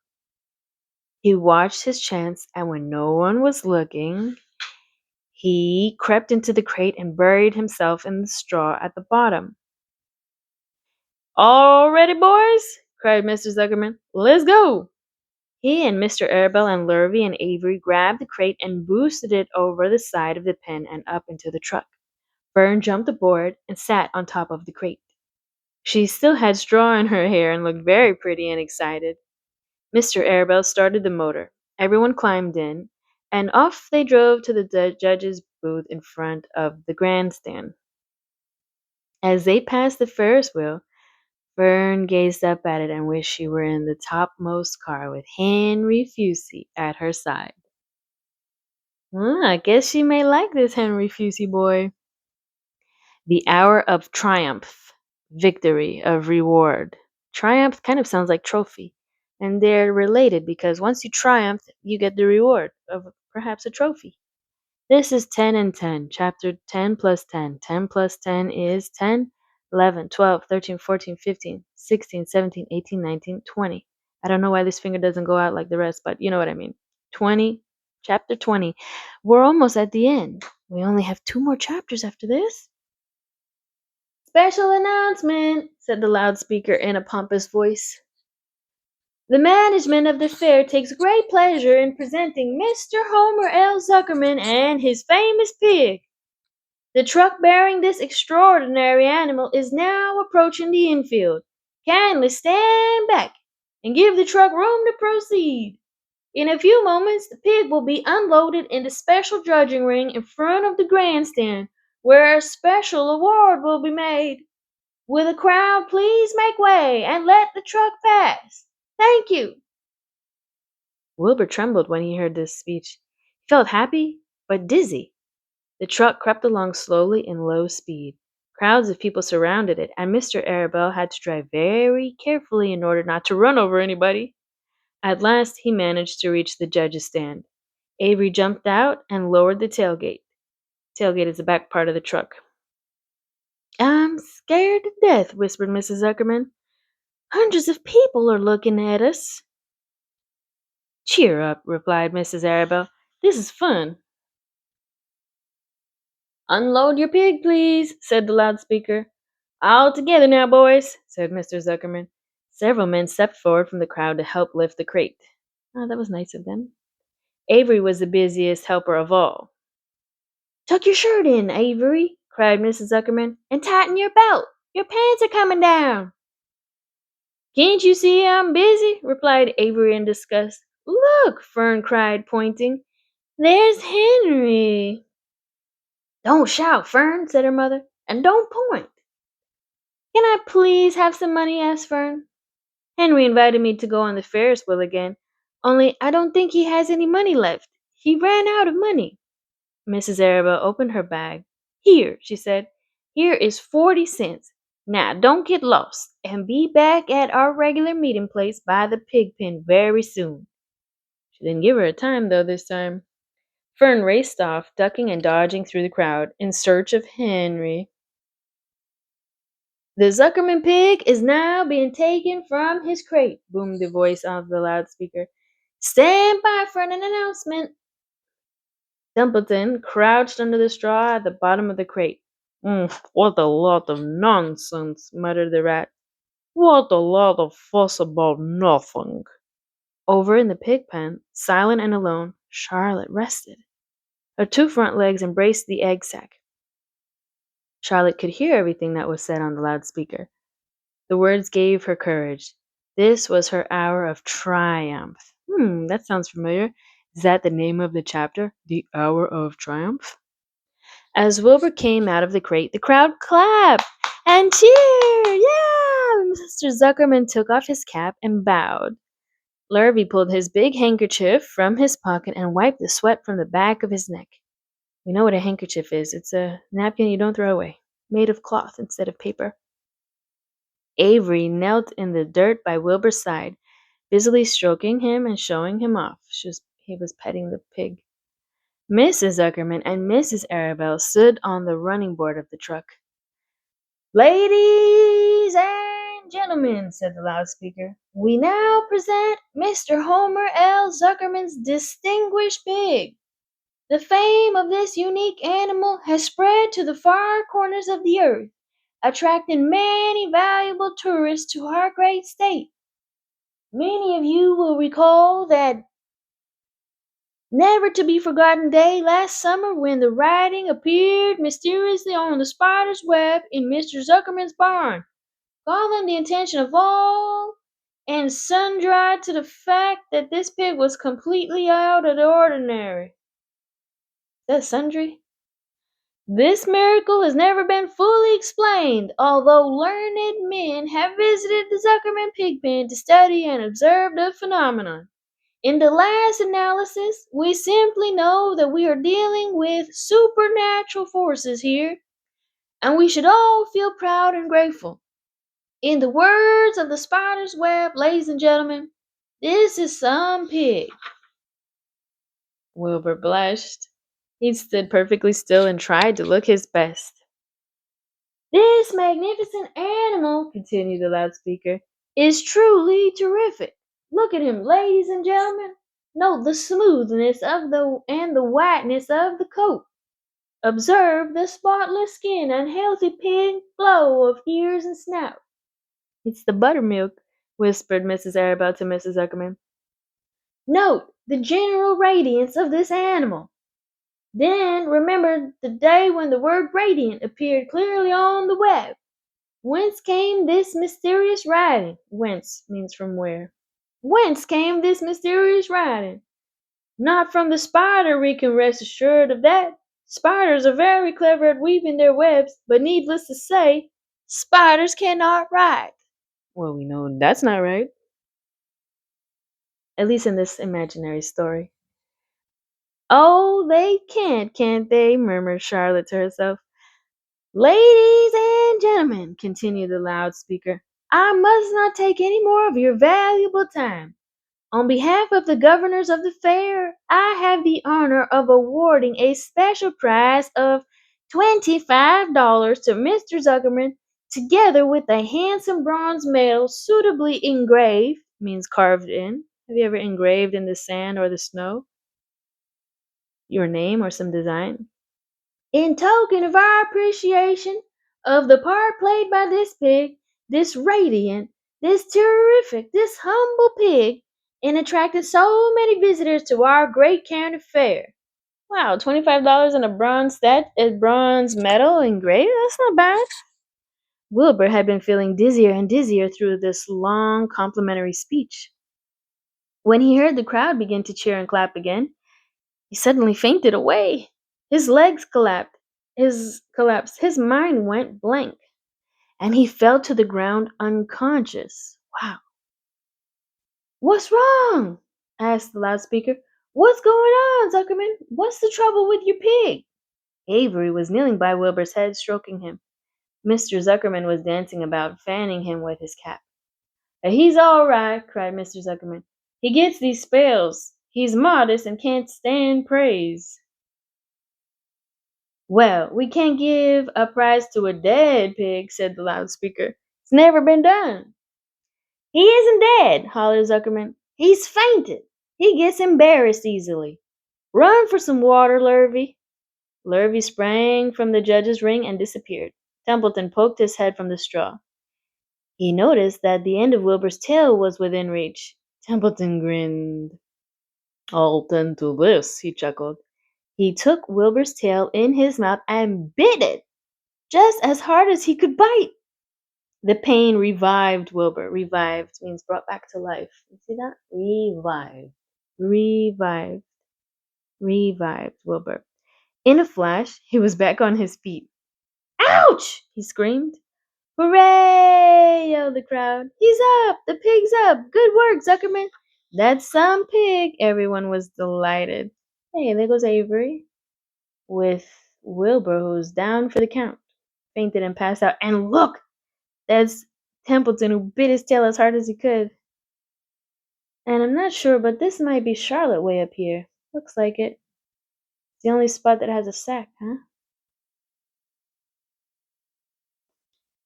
Speaker 1: He watched his chance, and when no one was looking, he crept into the crate and buried himself in the straw at the bottom. "All ready, boys?" cried Mr. Zuckerman. "Let's go!" He and Mr. Arabelle and Lurvy and Avery grabbed the crate and boosted it over the side of the pen and up into the truck. Fern jumped aboard and sat on top of the crate. She still had straw in her hair and looked very pretty and excited. Mr. Arabelle started the motor. Everyone climbed in, and off they drove to the judge's booth in front of the grandstand. As they passed the Ferris wheel, Fern gazed up at it and wished she were in the topmost car with Henry Fusey at her side. I guess she may like this Henry Fusey boy. The hour of triumph, victory, of reward. Triumph kind of sounds like trophy, and they're related because once you triumph, you get the reward of perhaps a trophy. This is 10 and 10, chapter 10 plus 10. 10 plus 10 is 10, 11, 12, 13, 14, 15, 16, 17, 18, 19, 20. I don't know why this finger doesn't go out like the rest, but you know what I mean. 20, chapter 20. We're almost at the end. We only have 2 more chapters after this. "Special announcement," said the loudspeaker in a pompous voice. "The management of the fair takes great pleasure in presenting Mr. Homer L. Zuckerman and his famous pig. The truck bearing this extraordinary animal is now approaching the infield. Kindly stand back and give the truck room to proceed. In a few moments, the pig will be unloaded in the special judging ring in front of the grandstand, where a special award will be made. Will the crowd please make way and let the truck pass? Thank you." Wilbur trembled when he heard this speech. He felt happy, but dizzy. The truck crept along slowly in low speed. Crowds of people surrounded it, and Mr. Arabelle had to drive very carefully in order not to run over anybody. At last he managed to reach the judge's stand. Avery jumped out and lowered the tailgate. Tailgate is the back part of the truck. "I'm scared to death," whispered Mrs. Zuckerman. "Hundreds of people are looking at us." Cheer up, replied Mrs. Arabelle. This is fun. Unload your pig, please, said the loudspeaker. All together now, boys, said Mr. Zuckerman. Several men stepped forward from the crowd to help lift the crate. Oh, that was nice of them. Avery was the busiest helper of all. Tuck your shirt in, Avery, cried Mrs. Zuckerman, and tighten your belt. Your pants are coming down. Can't you see I'm busy? Replied Avery in disgust. Look, Fern cried, pointing. There's Henry. Don't shout, Fern, said her mother, and don't point. Can I please have some money? Asked Fern. Henry invited me to go on the Ferris wheel again, only I don't think he has any money left. He ran out of money. Mrs. Arabelle opened her bag. Here, she said, here is 40 cents. Now don't get lost, and be back at our regular meeting place by the pig pen very soon. She didn't give her a time, though, this time. Fern raced off, ducking and dodging through the crowd, in search of Henry. The Zuckerman pig is now being taken from his crate, boomed the voice of the loudspeaker. Stand by for an announcement. Dumpleton crouched under the straw at the bottom of the crate. What a lot of nonsense, muttered the rat. What a lot of fuss about nothing. Over in the pig pen, silent and alone, Charlotte rested. Her two front legs embraced the egg sack. Charlotte could hear everything that was said on the loudspeaker. The words gave her courage. This was her hour of triumph. That sounds familiar. Is that the name of the chapter? The Hour of Triumph? As Wilbur came out of the crate, the crowd clapped and cheered. Yeah! Mr. Zuckerman took off his cap and bowed. Lurvy pulled his big handkerchief from his pocket and wiped the sweat from the back of his neck. We know what a handkerchief is. It's a napkin you don't throw away, made of cloth instead of paper. Avery knelt in the dirt by Wilbur's side, busily stroking him and showing him off. He was petting the pig. Mrs. Zuckerman and Mrs. Arabelle stood on the running board of the truck. Ladies and gentlemen, said the loudspeaker, we now present Mr. Homer L. Zuckerman's distinguished pig. The fame of this unique animal has spread to the far corners of the earth, attracting many valuable tourists to our great state. Many of you will recall that never to be forgotten day last summer when the writing appeared mysteriously on the spider's web in Mr. Zuckerman's barn, calling the attention of all and sundry to the fact that this pig was completely out of the ordinary. Is that sundry? This miracle has never been fully explained, although learned men have visited the Zuckerman pig pen to study and observe the phenomenon. In the last analysis, we simply know that we are dealing with supernatural forces here, and we should all feel proud and grateful. In the words of the spider's web, ladies and gentlemen, this is some pig. Wilbur blushed. He stood perfectly still and tried to look his best. This magnificent animal, continued the loudspeaker, is truly terrific. Look at him, ladies and gentlemen. Note the smoothness of the whiteness of the coat. Observe the spotless skin and healthy pink glow of ears and snout. It's the buttermilk, whispered Mrs. Arabelle to Mrs. Zuckerman. Note the general radiance of this animal. Then remember the day when the word radiant appeared clearly on the web. Whence came this mysterious writing? Whence means from where. Whence came this mysterious writing? Not from the spider, we can rest assured of that. Spiders are very clever at weaving their webs, but needless to say, spiders cannot write. Well, we know that's not right. At least in this imaginary story. Oh, they can't they? Murmured Charlotte to herself. Ladies and gentlemen, continued the loudspeaker, I must not take any more of your valuable time. On behalf of the governors of the fair, I have the honor of awarding a special prize of $25 to Mr. Zuckerman, together with a handsome bronze medal suitably engraved, means carved in, Have you ever engraved in the sand or the snow your name or some design? In token of our appreciation of the part played by this pig, this radiant, this terrific, this humble pig, in attracting so many visitors to our great county fair. Wow, $25 and a bronze medal engraved? That's not bad. Wilbur had been feeling dizzier and dizzier through this long complimentary speech. When he heard the crowd begin to cheer and clap again, he suddenly fainted away. His legs collapsed. His mind went blank, and he fell to the ground unconscious. Wow. What's wrong? Asked the loudspeaker. What's going on, Zuckerman? What's the trouble with your pig? Avery was kneeling by Wilbur's head, stroking him. Mr. Zuckerman was dancing about, fanning him with his cap. He's all right, cried Mr. Zuckerman. He gets these spells. He's modest and can't stand praise. Well, we can't give a prize to a dead pig, said the loudspeaker. It's never been done. He isn't dead, hollered Zuckerman. He's fainted. He gets embarrassed easily. Run for some water, Lurvy. Lurvy sprang from the judge's ring and disappeared. Templeton poked his head from the straw. He noticed that the end of Wilbur's tail was within reach. Templeton grinned. I'll tend to this, he chuckled. He took Wilbur's tail in his mouth and bit it just as hard as he could bite. The pain revived Wilbur. Revived means brought back to life. You see that? Revived. Revived. Revived Wilbur. In a flash, he was back on his feet. Ouch! He screamed. Hooray! Yelled the crowd. He's up! The pig's up! Good work, Zuckerman! That's some pig! Everyone was delighted. Hey, there goes Avery with Wilbur, who's down for the count. Fainted and passed out. And look! That's Templeton, who bit his tail as hard as he could. And I'm not sure, but this might be Charlotte way up here. Looks like it. It's the only spot that has a sack, huh?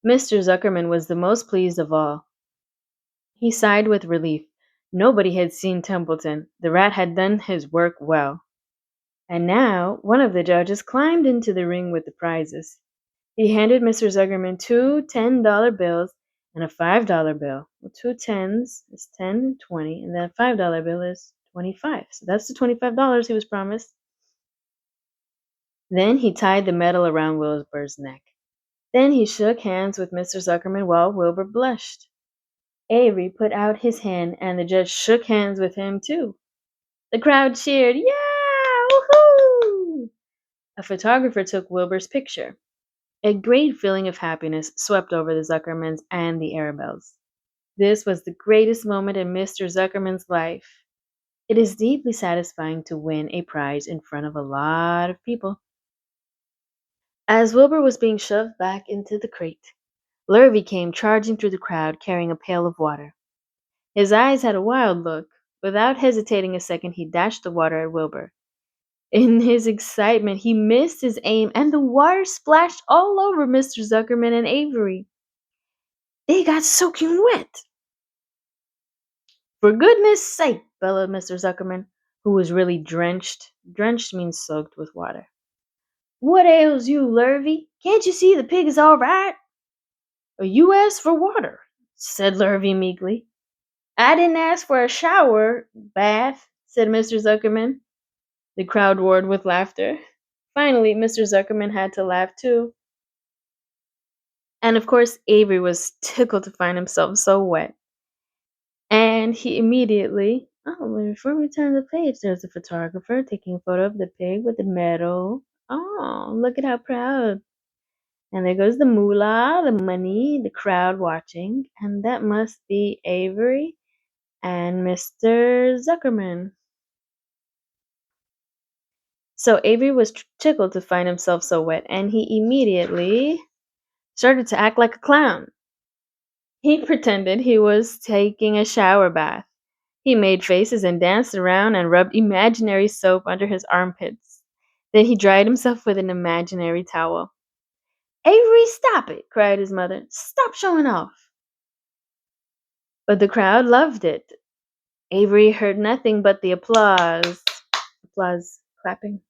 Speaker 1: Mr. Zuckerman was the most pleased of all. He sighed with relief. Nobody had seen Templeton. The rat had done his work well. And now one of the judges climbed into the ring with the prizes. He handed Mr. Zuckerman two $10 bills and a $5 bill. Well, two tens is 10 and 20, and then a $5 bill is 25. So that's the $25 he was promised. Then he tied the medal around Wilbur's neck. Then he shook hands with Mr. Zuckerman while Wilbur blushed. Avery put out his hand, and the judge shook hands with him too. The crowd cheered, "Yeah! Woohoo!" A photographer took Wilbur's picture. A great feeling of happiness swept over the Zuckermans and the Arabelles. This was the greatest moment in Mr. Zuckerman's life. It is deeply satisfying to win a prize in front of a lot of people. As Wilbur was being shoved back into the crate, Lurvy came charging through the crowd carrying a pail of water. His eyes had a wild look. Without hesitating a second, he dashed the water at Wilbur. In his excitement, he missed his aim, and the water splashed all over Mr. Zuckerman and Avery. They got soaking wet. For goodness sake, bellowed Mr. Zuckerman, who was really drenched. Drenched means soaked with water. What ails you, Lurvy? Can't you see the pig is all right? You asked for water, said Lurvy meekly. I didn't ask for a shower bath, said Mr. Zuckerman. The crowd roared with laughter. Finally, Mr. Zuckerman had to laugh too. And of course, Avery was tickled to find himself so wet. And he immediately, before we turn the page, there's a photographer taking a photo of the pig with the medal. Oh, look at how proud. And there goes the moolah, the money, the crowd watching. And that must be Avery and Mr. Zuckerman. So Avery was tickled to find himself so wet, and he immediately started to act like a clown. He pretended he was taking a shower bath. He made faces and danced around and rubbed imaginary soap under his armpits. Then he dried himself with an imaginary towel. Avery, stop it, cried his mother. Stop showing off. But the crowd loved it. Avery heard nothing but the applause. Applause, clapping.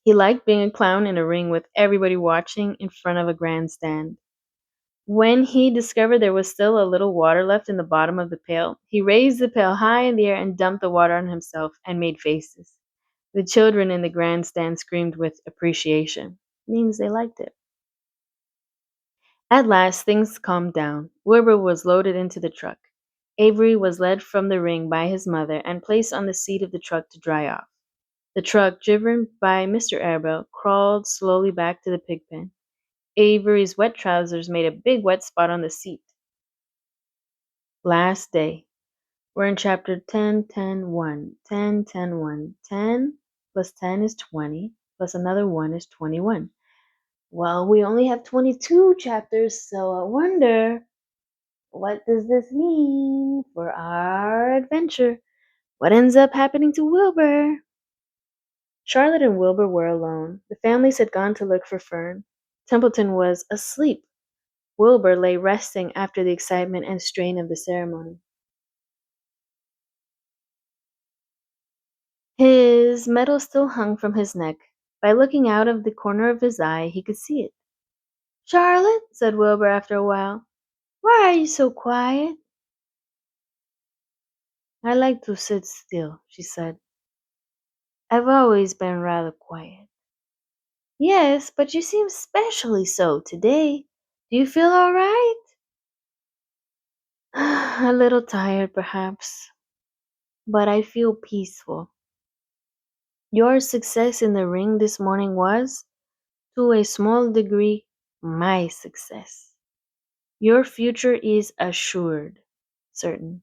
Speaker 1: He liked being a clown in a ring with everybody watching in front of a grandstand. When he discovered there was still a little water left in the bottom of the pail, he raised the pail high in the air and dumped the water on himself and made faces. The children in the grandstand screamed with appreciation. Means they liked it. At last things calmed down. Wilbur was loaded into the truck. Avery was led from the ring by his mother and placed on the seat of the truck to dry off. The truck, driven by Mr. Arabelle, crawled slowly back to the pig pen. Avery's wet trousers made a big wet spot on the seat. Last day. We're in chapter 10, 10, 1. 10, 10, 1. 10 plus 10 is 20, plus another 1 is 21. Well, we only have 22 chapters, so I wonder, what does this mean for our adventure? What ends up happening to Wilbur? Charlotte and Wilbur were alone. The families had gone to look for Fern. Templeton was asleep. Wilbur lay resting after the excitement and strain of the ceremony. His medal still hung from his neck. By looking out of the corner of his eye, he could see it. Charlotte, said Wilbur after a while, why are you so quiet? I like to sit still, she said. I've always been rather quiet. Yes, but you seem specially so today. Do you feel all right? A little tired, perhaps, but I feel peaceful. Your success in the ring this morning was, to a small degree, my success. Your future is assured, certain.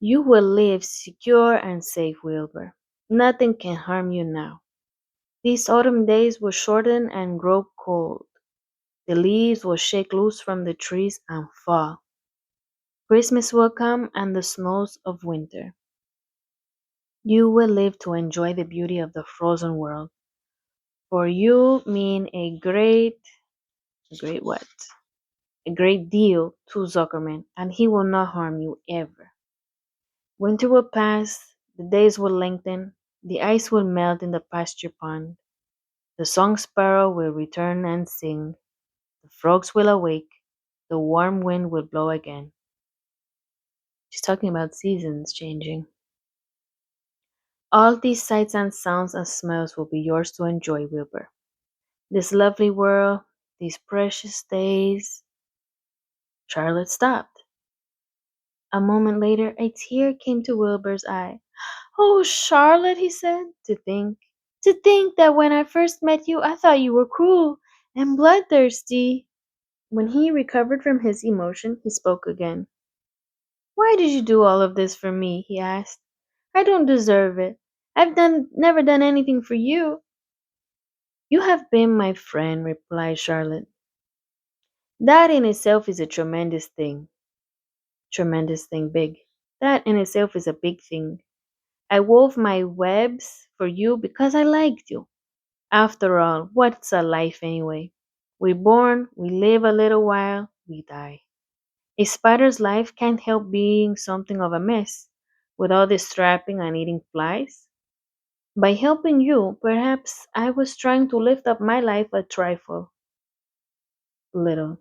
Speaker 1: You will live secure and safe, Wilbur. Nothing can harm you now. These autumn days will shorten and grow cold. The leaves will shake loose from the trees and fall. Christmas will come and the snows of winter. You will live to enjoy the beauty of the frozen world. For you mean a great what? A great deal to Zuckerman, and he will not harm you ever. Winter will pass, the days will lengthen, the ice will melt in the pasture pond, the song sparrow will return and sing, the frogs will awake, the warm wind will blow again. She's talking about seasons changing. All these sights and sounds and smells will be yours to enjoy, Wilbur. This lovely world, these precious days. Charlotte stopped. A moment later, a tear came to Wilbur's eye. Oh, Charlotte, he said, to think that when I first met you, I thought you were cruel and bloodthirsty. When he recovered from his emotion, he spoke again. Why did you do all of this for me? He asked. I don't deserve it. Never done anything for you. You have been my friend, replied Charlotte. That in itself is a tremendous thing. Tremendous thing, big. That in itself is a big thing. I wove my webs for you because I liked you. After all, what's a life anyway? We're born, we live a little while, we die. A spider's life can't help being something of a mess, with all this trapping and eating flies. By helping you, perhaps I was trying to lift up my life a trifle. Little.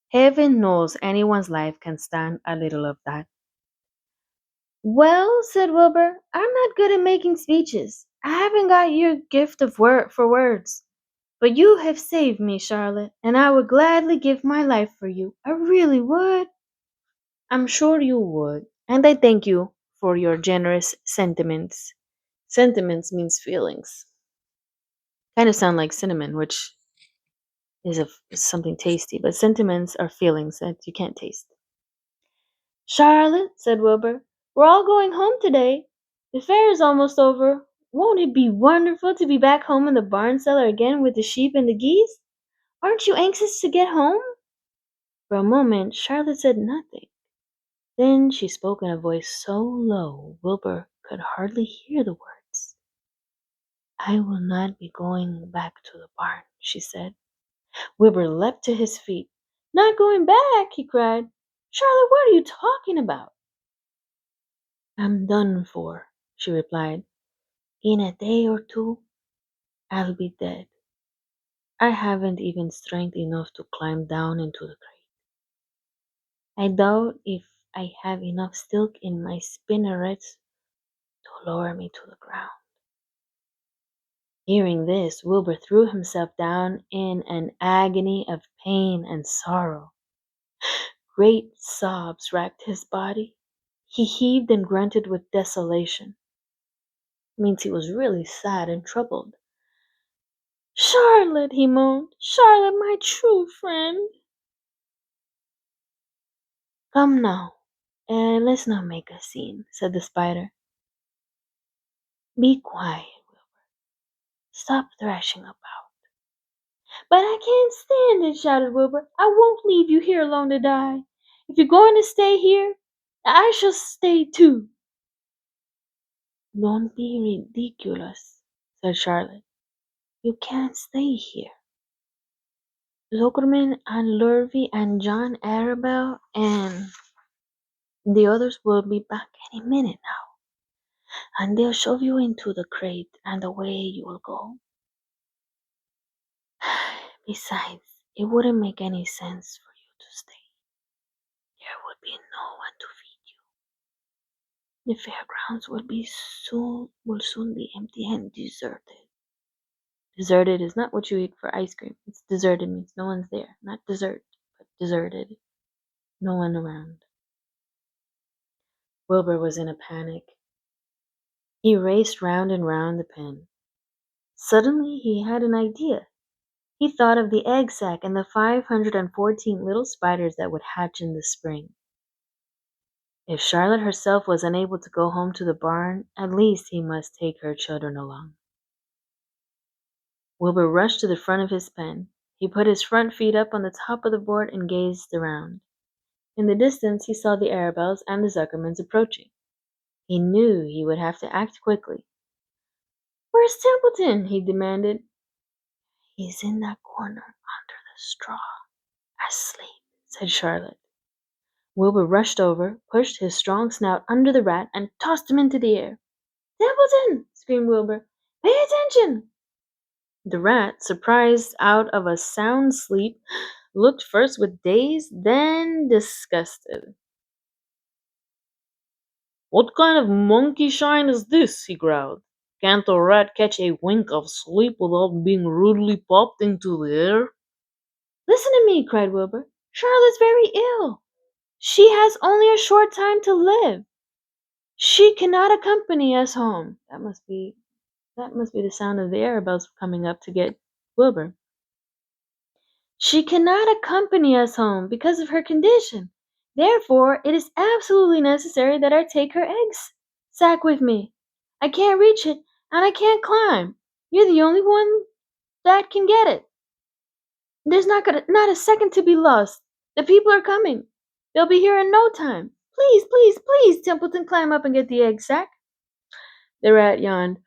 Speaker 1: Heaven knows anyone's life can stand a little of that. Well, said Wilbur, I'm not good at making speeches. I haven't got your gift of word for words. But you have saved me, Charlotte, and I would gladly give my life for you. I really would. I'm sure you would. And I thank you for your generous sentiments. Sentiments means feelings. Kind of sound like cinnamon, which is something tasty, but sentiments are feelings that you can't taste. Charlotte, said Wilbur, we're all going home today. The fair is almost over. Won't it be wonderful to be back home in the barn cellar again with the sheep and the geese? Aren't you anxious to get home? For a moment Charlotte said nothing. Then she spoke in a voice so low Wilbur could hardly hear the words. I will not be going back to the barn, she said. Wilbur leapt to his feet. Not going back, he cried. Charlotte, what are you talking about? I'm done for, she replied. In a day or two, I'll be dead. I haven't even strength enough to climb down into the crate. I doubt if I have enough silk in my spinnerets to lower me to the ground. Hearing this, Wilbur threw himself down in an agony of pain and sorrow. Great sobs racked his body. He heaved and grunted with desolation. It means he was really sad and troubled. Charlotte, he moaned. Charlotte, my true friend. Come now, let's not make a scene, said the spider. Be quiet. Stop thrashing about. But I can't stand it, shouted Wilbur. I won't leave you here alone to die. If you're going to stay here, I shall stay too. Don't be ridiculous, said Charlotte. You can't stay here. Zuckerman and Lurvy and John Arabelle and the others will be back any minute now, and they'll shove you into the crate, and away you will go. Besides, it wouldn't make any sense for you to stay. There would be no one to feed you. The fairgrounds will soon be empty and deserted. Deserted is not what you eat for ice cream. It's deserted means no one's there. Not dessert, but deserted. No one around. Wilbur was in a panic. He raced round and round the pen. Suddenly he had an idea. He thought of the egg sack and the 514 little spiders that would hatch in the spring. If Charlotte herself was unable to go home to the barn, at least he must take her children along. Wilbur rushed to the front of his pen. He put his front feet up on the top of the board and gazed around. In the distance he saw the Arabelles and the Zuckermans approaching. He knew he would have to act quickly. Where's Templeton? He demanded. He's in that corner under the straw, asleep, said Charlotte. Wilbur rushed over, pushed his strong snout under the rat, and tossed him into the air. Templeton! Screamed Wilbur. Pay attention! The rat, surprised out of a sound sleep, looked first with daze, then disgusted.
Speaker 2: What kind of monkey shine is this? He growled. Can't a rat catch a wink of sleep without being rudely popped into the air?
Speaker 1: Listen to me, cried Wilbur. Charlotte's very ill. She has only a short time to live. She cannot accompany us home. That must be the sound of the Arabelles coming up to get Wilbur. She cannot accompany us home because of her condition. Therefore, it is absolutely necessary that I take her eggs sack with me. I can't reach it, and I can't climb. You're the only one that can get it. There's not a second to be lost. The people are coming. They'll be here in no time. Please, please, please, Templeton, climb up and get the egg sack. The rat yawned.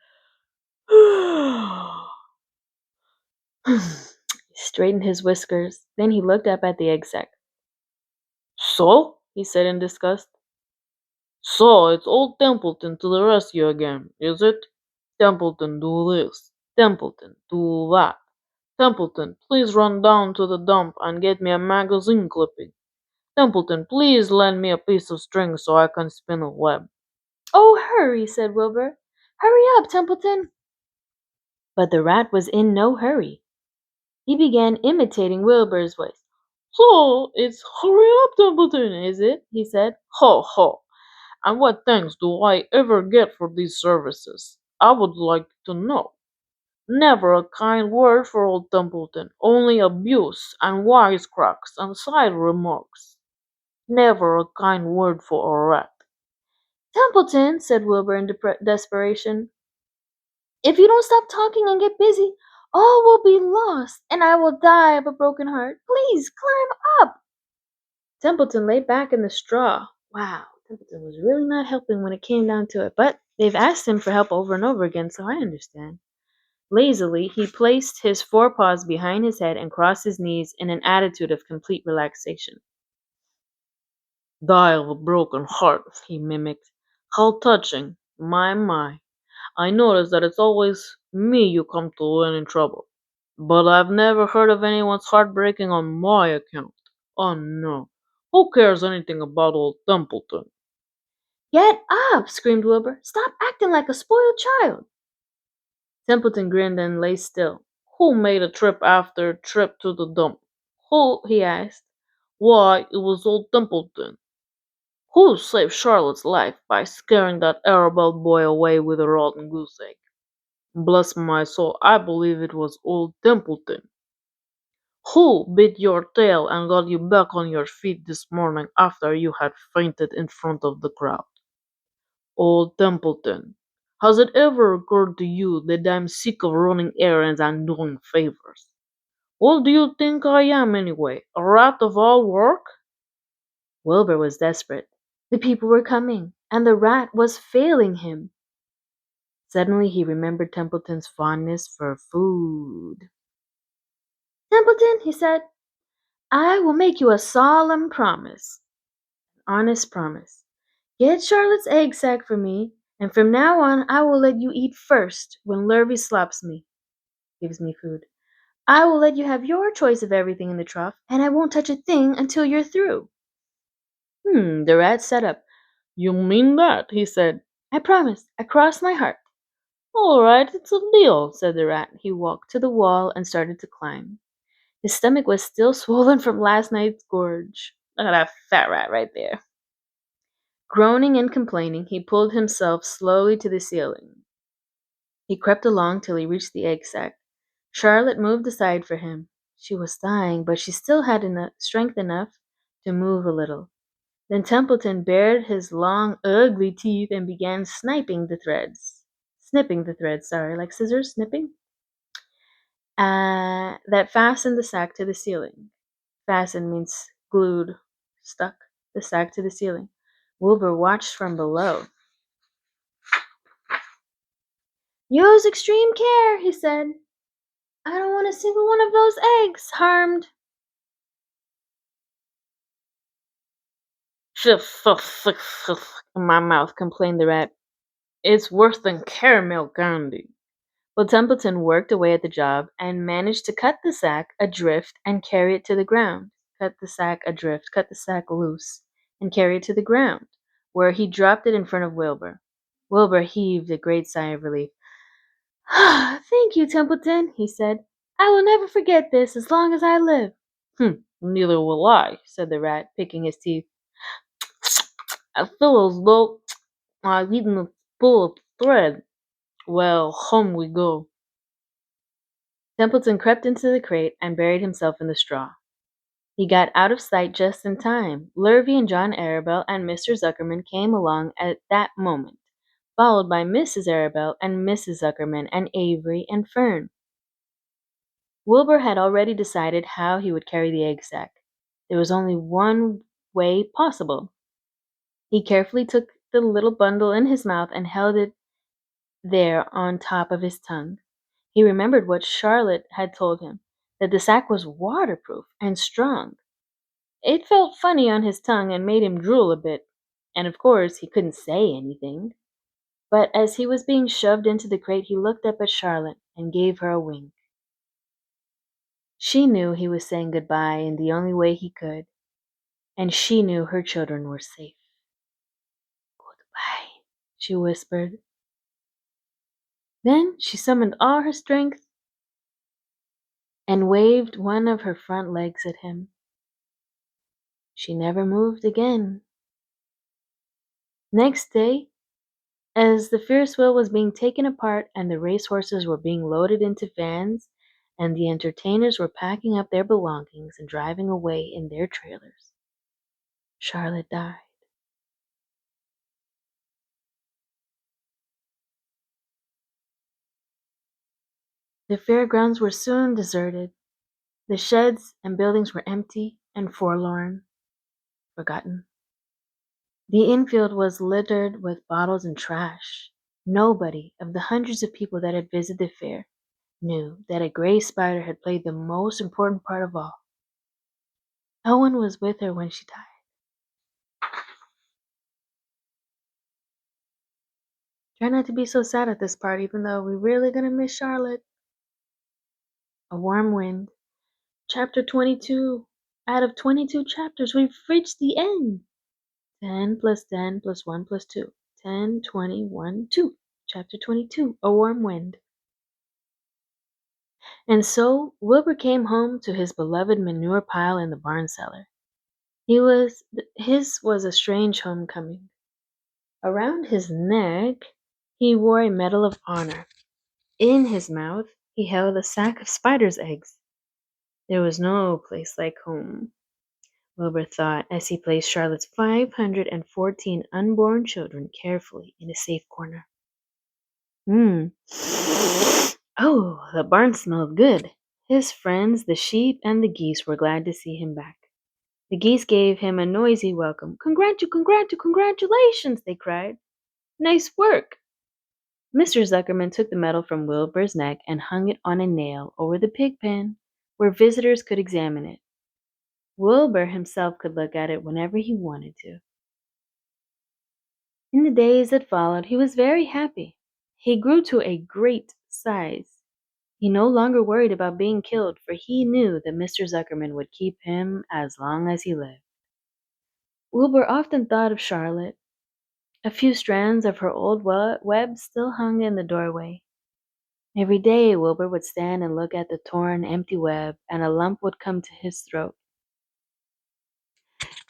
Speaker 1: He straightened his whiskers. Then he looked up at the egg sack.
Speaker 2: So? He said in disgust. So, it's old Templeton to the rescue again, is it? Templeton, do this. Templeton, do that. Templeton, please run down to the dump and get me a magazine clipping. Templeton, please lend me a piece of string so I can spin a web.
Speaker 1: Oh, hurry, said Wilbur. Hurry up, Templeton. But the rat was in no hurry. He began imitating Wilbur's voice.
Speaker 2: So, it's hurry up, Templeton, is it? He said. Ho, ho. And what thanks do I ever get for these services? I would like to know. Never a kind word for old Templeton, only abuse and wisecracks and side remarks. Never a kind word for a rat.
Speaker 1: Templeton, said Wilbur in desperation, if you don't stop talking and get busy, all will be lost, and I will die of a broken heart. Please climb up. Templeton lay back in the straw. Wow, Templeton was really not helping when it came down to it, but they've asked him for help over and over again, so I understand. Lazily, he placed his forepaws behind his head and crossed his knees in an attitude of complete relaxation.
Speaker 2: Die of a broken heart, he mimicked. How touching. My. I notice that it's always me you come to when in trouble. But I've never heard of anyone's heart breaking on my account. Oh no. Who cares anything about old Templeton?
Speaker 1: Get up! Screamed Wilbur. Stop acting like a spoiled child.
Speaker 2: Templeton grinned and lay still. Who made a trip after trip to the dump? Who? He asked. Why, it was old Templeton. Who saved Charlotte's life by scaring that Arabelle boy away with a rotten goose egg? Bless my soul, I believe it was old Templeton. Who bit your tail and got you back on your feet this morning after you had fainted in front of the crowd? Old Templeton. Has it ever occurred to you that I'm sick of running errands and doing favors? What do you think I am anyway? A rat of all work?
Speaker 1: Wilbur was desperate. The people were coming, and the rat was failing him. Suddenly he remembered Templeton's fondness for food. Templeton, he said, I will make you a solemn promise. Honest promise. Get Charlotte's egg sack for me, and from now on I will let you eat first when Lurvy slaps me, gives me food. I will let you have your choice of everything in the trough, and I won't touch a thing until you're through.
Speaker 2: The rat sat up. You mean that? He said.
Speaker 1: I promise. I cross my heart.
Speaker 2: All right, it's a deal,
Speaker 1: Said the rat. He walked to the wall and started to climb. His stomach was still swollen from last night's gorge.
Speaker 2: Look at that fat rat right there.
Speaker 1: Groaning and complaining, he pulled himself slowly to the ceiling. He crept along till he reached the egg sack. Charlotte moved aside for him. She was dying, but she still had strength enough to move a little. Then Templeton bared his long, ugly teeth and began snipping the threads, like scissors, snipping, that fastened the sack to the ceiling. Fastened means glued, stuck the sack to the ceiling. Wilbur watched from below. Use extreme care, he said. I don't want a single one of those eggs harmed.
Speaker 2: In my mouth, complained the rat. It's worse than caramel candy.
Speaker 1: Well, Templeton worked away at the job and managed to cut the sack adrift and carry it to the ground. Cut the sack adrift, cut the sack loose, and carry it to the ground, where he dropped it in front of Wilbur. Wilbur heaved a great sigh of relief. Thank you, Templeton, he said. I will never forget this as long as I live.
Speaker 2: Neither will I, said the rat, picking his teeth. I feel as though I've eaten a spool of thread. Well, home we go.
Speaker 1: Templeton crept into the crate and buried himself in the straw. He got out of sight just in time. Lurvy and John Arabelle and Mr. Zuckerman came along at that moment, followed by Mrs. Arabelle and Mrs. Zuckerman and Avery and Fern. Wilbur had already decided how he would carry the egg sack. There was only one way possible. He carefully took the little bundle in his mouth and held it there on top of his tongue. He remembered what Charlotte had told him, that the sack was waterproof and strong. It felt funny on his tongue and made him drool a bit, and of course he couldn't say anything. But as he was being shoved into the crate, he looked up at Charlotte and gave her a wink. She knew he was saying goodbye in the only way he could, and she knew her children were safe. Goodbye, she whispered. Then she summoned all her strength and waved one of her front legs at him. She never moved again. Next day, as the Ferris wheel was being taken apart and the racehorses were being loaded into vans and the entertainers were packing up their belongings and driving away in their trailers, Charlotte died. The fairgrounds were soon deserted. The sheds and buildings were empty and forlorn, forgotten. The infield was littered with bottles and trash. Nobody of the hundreds of people that had visited the fair knew that a gray spider had played the most important part of all. No one was with her when she died. Try not to be so sad at this part, even though we're really gonna miss Charlotte. A warm wind. Chapter 22. Out of 22 chapters, we've reached the end. 10 plus 10 plus 1 plus 2. 10, 21, 2. Chapter 22. A warm wind. And so Wilbur came home to his beloved manure pile in the barn cellar. His was a strange homecoming. Around his neck he wore a medal of honor. In his mouth he held a sack of spider's eggs. There was no place like home, Wilbur thought as he placed Charlotte's 514 unborn children carefully in a safe corner. Hmm. Oh, the barn smelled good. His friends, the sheep and the geese, were glad to see him back. The geese gave him a noisy welcome. Congratulations, they cried. Nice work. Mr. Zuckerman took the medal from Wilbur's neck and hung it on a nail over the pig pen, where visitors could examine it. Wilbur himself could look at it whenever he wanted to. In the days that followed, he was very happy. He grew to a great size. He no longer worried about being killed, for he knew that Mr. Zuckerman would keep him as long as he lived. Wilbur often thought of Charlotte. A few strands of her old web still hung in the doorway. Every day Wilbur would stand and look at the torn, empty web, and a lump would come to his throat.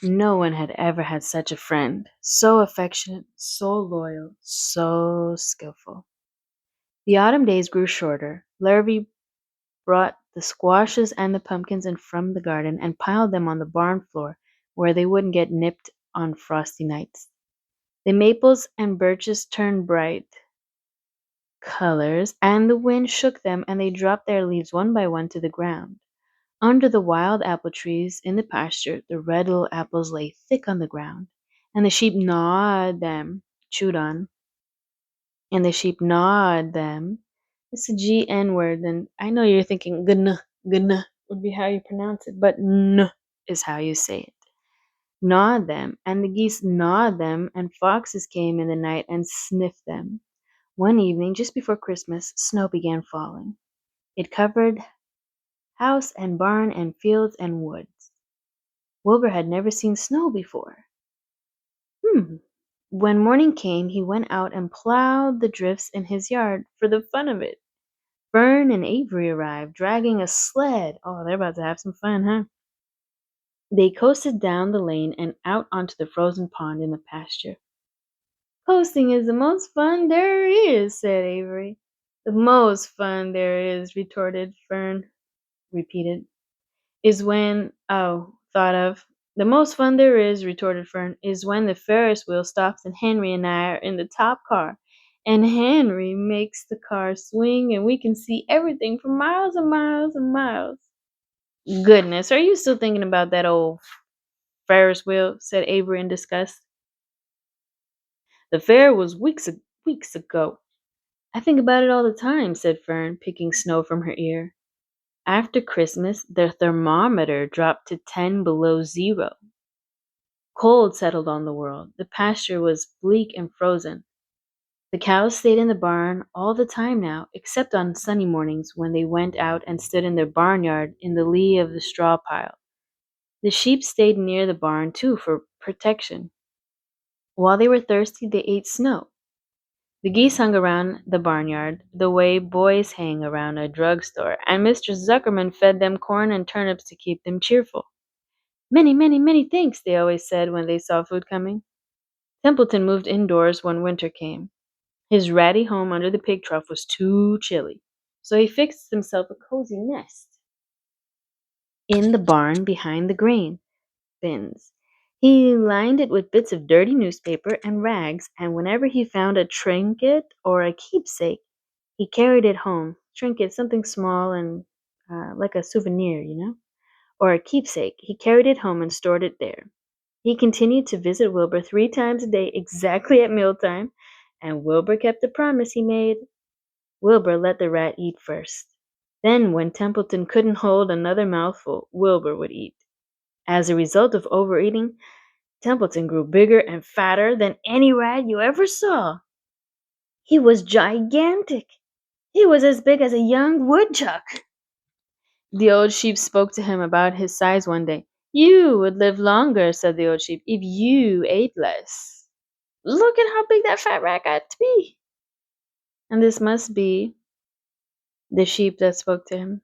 Speaker 1: No one had ever had such a friend, so affectionate, so loyal, so skillful. The autumn days grew shorter. Lurvy brought the squashes and the pumpkins in from the garden and piled them on the barn floor where they wouldn't get nipped on frosty nights. The maples and birches turned bright colors, and the wind shook them and they dropped their leaves one by one to the ground. Under the wild apple trees in the pasture, the red little apples lay thick on the ground, and the sheep gnawed them, chewed on, and the sheep gnawed them. It's a GN word, and I know you're thinking gna would be how you pronounce it, but n is how you say it. Gnawed them, and the geese gnawed them, and foxes came in the night and sniffed them. One evening, just before Christmas, snow began falling. It covered house and barn and fields and woods. Wilbur had never seen snow before. When morning came, he went out and plowed the drifts in his yard for the fun of it. Fern and Avery arrived, dragging a sled. Oh, they're about to have some fun, huh? They coasted down the lane and out onto the frozen pond in the pasture. Coasting is the most fun there is, said Avery. The most fun there is, retorted Fern, repeated. Is when, oh, thought of. The most fun there is, retorted Fern, is when the Ferris wheel stops and Henry and I are in the top car. And Henry makes the car swing and we can see everything for miles and miles and miles. Goodness, are you still thinking about that old Ferris wheel? Said Avery in disgust. The fair was weeks ago. I think about it all the time, said Fern, picking snow from her ear. After Christmas, the thermometer dropped to 10 below zero. Cold settled on the world. The pasture was bleak and frozen. The cows stayed in the barn all the time now, except on sunny mornings when they went out and stood in their barnyard in the lee of the straw pile. The sheep stayed near the barn, too, for protection. While they were thirsty, they ate snow. The geese hung around the barnyard the way boys hang around a drugstore, and Mr. Zuckerman fed them corn and turnips to keep them cheerful. Many, many, many thanks, they always said when they saw food coming. Templeton moved indoors when winter came. His ratty home under the pig trough was too chilly, so he fixed himself a cozy nest in the barn behind the grain bins. He lined it with bits of dirty newspaper and rags, and whenever he found a trinket or a keepsake, he carried it home. Trinket, something small and like a souvenir, or a keepsake. He carried it home and stored it there. He continued to visit Wilbur 3 times a day, exactly at mealtime, and Wilbur kept the promise he made. Wilbur let the rat eat first. Then, when Templeton couldn't hold another mouthful, Wilbur would eat. As a result of overeating, Templeton grew bigger and fatter than any rat you ever saw. He was gigantic. He was as big as a young woodchuck. The old sheep spoke to him about his size one day. You would live longer, said the old sheep, if you ate less. Look at how big that fat rat got to be. And this must be the sheep that spoke to him.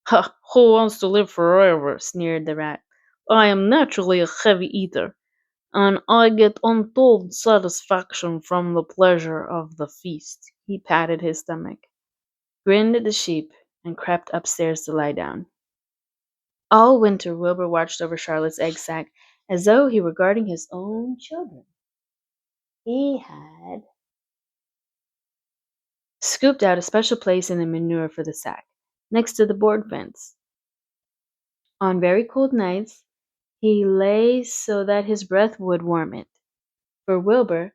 Speaker 1: Ha! Who wants to live forever? Sneered the rat. I am naturally a heavy eater, and I get untold satisfaction from the pleasure of the feast. He patted his stomach, grinned at the sheep, and crept upstairs to lie down. All winter, Wilbur watched over Charlotte's egg sack as though he were guarding his own children. He had scooped out a special place in the manure for the sack, next to the board fence. On very cold nights, he lay so that his breath would warm it. For Wilbur,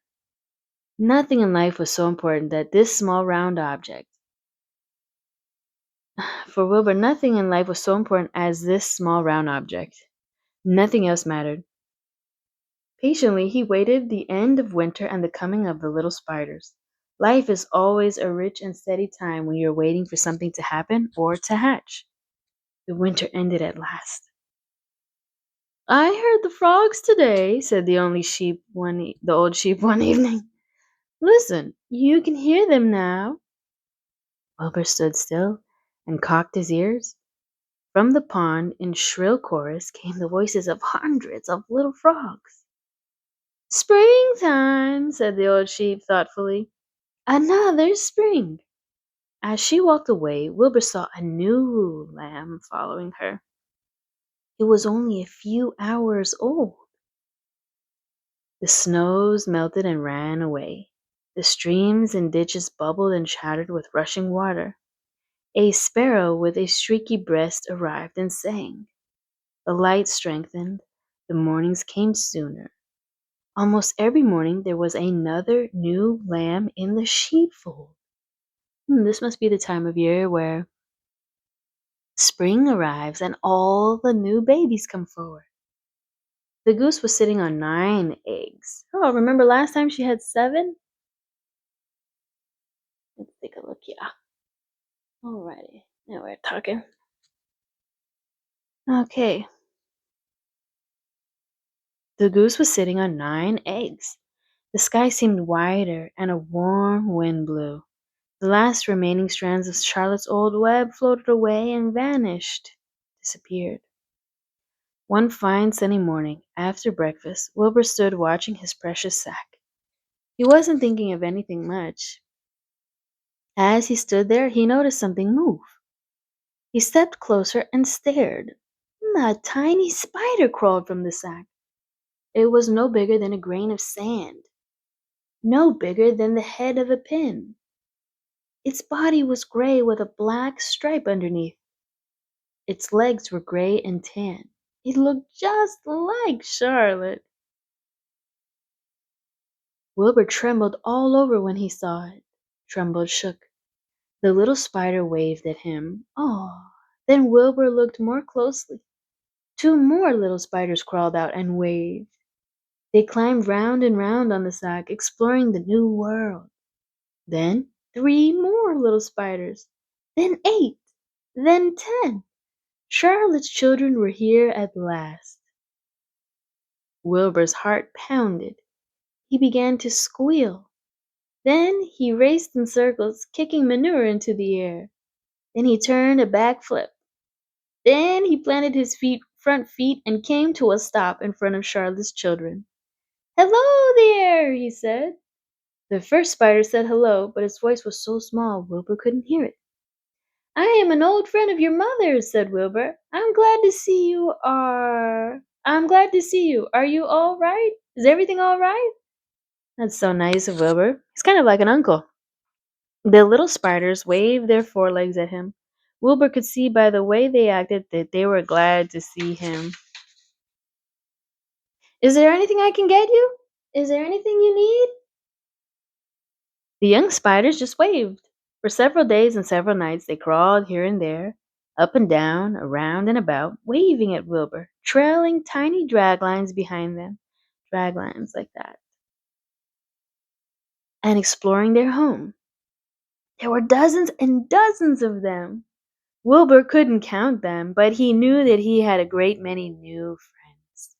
Speaker 1: nothing in life was so important that this small round object. For Wilbur, nothing in life was so important as this small round object. Nothing else mattered. Patiently he waited the end of winter and the coming of the little spiders. Life is always a rich and steady time when you're waiting for something to happen or to hatch. The winter ended at last. I heard the frogs today, said the old sheep one evening. Listen, you can hear them now. Wilbur stood still and cocked his ears. From the pond, in shrill chorus, came the voices of hundreds of little frogs. Springtime, said the old sheep thoughtfully. Another spring. As she walked away, Wilbur saw a new lamb following her. It was only a few hours old. The snows melted and ran away. The streams and ditches bubbled and chattered with rushing water. A sparrow with a streaky breast arrived and sang. The light strengthened. The mornings came sooner. Almost every morning there was another new lamb in the sheepfold. This must be the time of year where spring arrives and all the new babies come forward. The goose was sitting on 9 eggs. Oh, remember last time she had 7? Let's take a look. Yeah. Alrighty. Now we're talking. Okay. The goose was sitting on 9 eggs. The sky seemed wider and a warm wind blew. The last remaining strands of Charlotte's old web floated away and vanished, disappeared. One fine sunny morning, after breakfast, Wilbur stood watching his precious sack. He wasn't thinking of anything much. As he stood there, he noticed something move. He stepped closer and stared. A tiny spider crawled from the sack. It was no bigger than a grain of sand, no bigger than the head of a pin. Its body was gray with a black stripe underneath. Its legs were gray and tan. It looked just like Charlotte. Wilbur trembled all over when he saw it. Trembled, shook. The little spider waved at him. Oh, then Wilbur looked more closely. 2 more little spiders crawled out and waved. They climbed round and round on the sack, exploring the new world. Then 3 more little spiders. Then 8. Then 10. Charlotte's children were here at last. Wilbur's heart pounded. He began to squeal. Then he raced in circles, kicking manure into the air. Then he turned a backflip. Then he planted his front feet and came to a stop in front of Charlotte's children. Hello there, he said. The first spider said hello, but its voice was so small Wilbur couldn't hear it. I am an old friend of your mother's, said Wilbur. I'm glad to see you. Are you all right? Is everything all right? That's so nice of Wilbur. He's kind of like an uncle. The little spiders waved their forelegs at him. Wilbur could see by the way they acted that they were glad to see him. Is there anything I can get you? Is there anything you need? The young spiders just waved. For several days and several nights they crawled here and there, up and down, around and about, waving at Wilbur, trailing tiny drag lines behind them. Drag lines like that. and exploring their home. There were dozens and dozens of them. Wilbur couldn't count them, but he knew that he had a great many new friends.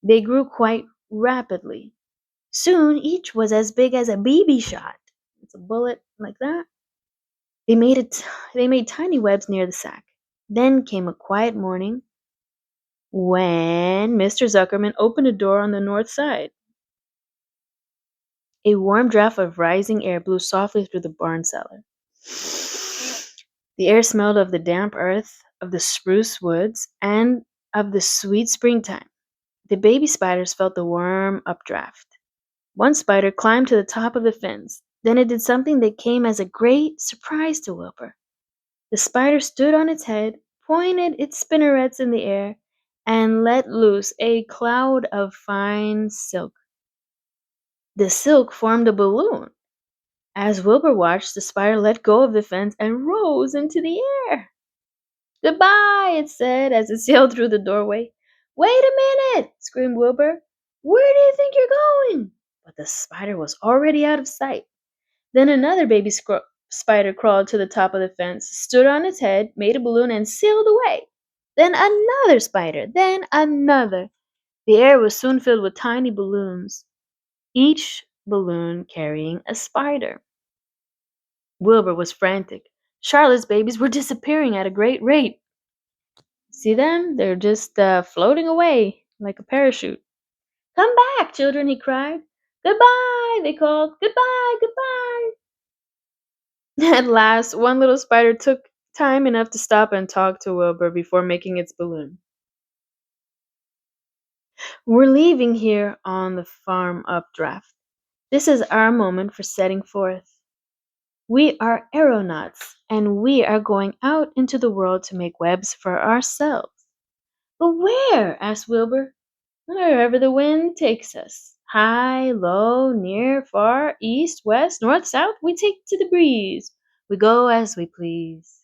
Speaker 1: They grew quite rapidly. Soon each was as big as a BB shot. It's a bullet like that. They made tiny webs near the sack. Then came a quiet morning when Mr. Zuckerman opened a door on the north side. A warm draft of rising air blew softly through the barn cellar. The air smelled of the damp earth, of the spruce woods, and of the sweet springtime. The baby spiders felt the warm updraft. One spider climbed to the top of the fence. Then it did something that came as a great surprise to Wilbur. The spider stood on its head, pointed its spinnerets in the air, and let loose a cloud of fine silk. The silk formed a balloon. As Wilbur watched, the spider let go of the fence and rose into the air. Goodbye, it said as it sailed through the doorway. Wait a minute, screamed Wilbur. Where do you think you're going? But the spider was already out of sight. Then another baby spider crawled to the top of the fence, stood on its head, made a balloon, and sailed away. Then another spider, then another. The air was soon filled with tiny balloons, each balloon carrying a spider. Wilbur was frantic. Charlotte's babies were disappearing at a great rate. See them? They're just floating away like a parachute. Come back, children, he cried. Goodbye, they called. Goodbye, goodbye. At last, one little spider took time enough to stop and talk to Wilbur before making its balloon. We're leaving here on the farm updraft. This is our moment for setting forth. We are aeronauts, and we are going out into the world to make webs for ourselves. But where? Asked Wilbur. Wherever the wind takes us. High, low, near, far, east, west, north, south, we take to the breeze. We go as we please.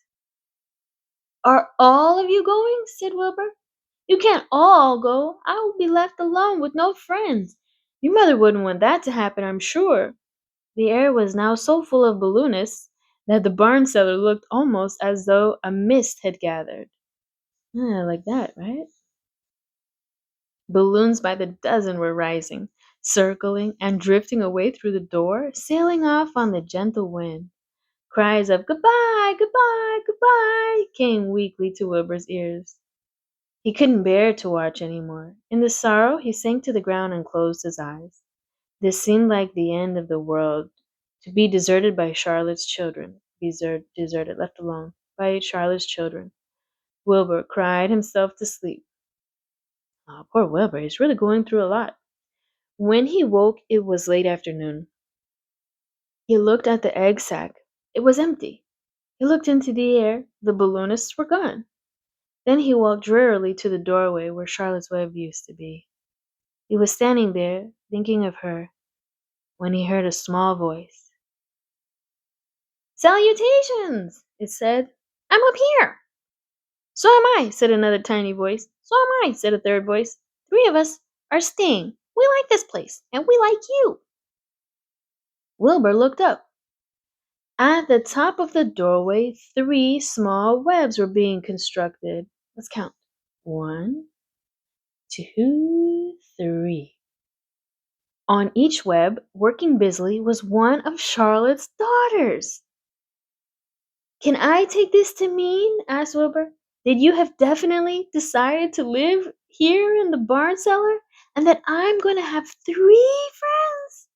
Speaker 1: Are all of you going? Said Wilbur. You can't all go. I will be left alone with no friends. Your mother wouldn't want that to happen, I'm sure. The air was now so full of balloonists that the barn cellar looked almost as though a mist had gathered. Like that, right? Balloons by the dozen were rising, circling, and drifting away through the door, sailing off on the gentle wind. Cries of goodbye, goodbye, goodbye came weakly to Wilbur's ears. He couldn't bear to watch any more. In the sorrow, he sank to the ground and closed his eyes. This seemed like the end of the world, to be deserted by Charlotte's children, deserted, left alone by Charlotte's children. Wilbur cried himself to sleep. Oh, poor Wilbur, he's really going through a lot. When he woke, it was late afternoon. He looked at the egg sack. It was empty. He looked into the air. The balloonists were gone. Then he walked drearily to the doorway where Charlotte's web used to be. He was standing there, thinking of her, when he heard a small voice. Salutations, it said. I'm up here. So am I, said another tiny voice. So am I, said a third voice. Three of us are staying. We like this place, and we like you. Wilbur looked up. At the top of the doorway, three small webs were being constructed. Let's count. 1, 2, 3. On each web, working busily, was one of Charlotte's daughters. Can I take this to mean, asked Wilbur, that you have definitely decided to live here in the barn cellar and that I'm going to have 3 friends?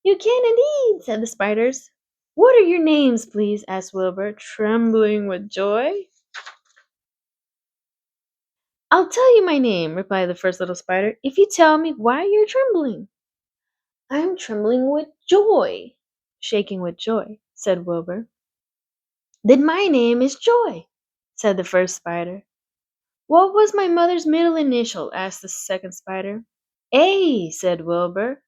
Speaker 1: You can indeed, said the spiders. What are your names, please? Asked Wilbur, trembling with joy. I'll tell you my name, replied the first little spider, if you tell me why you're trembling. I'm trembling with joy, shaking with joy, said Wilbur. Then my name is Joy, said the first spider. What was my mother's middle initial? Asked the second spider. A, said Wilbur.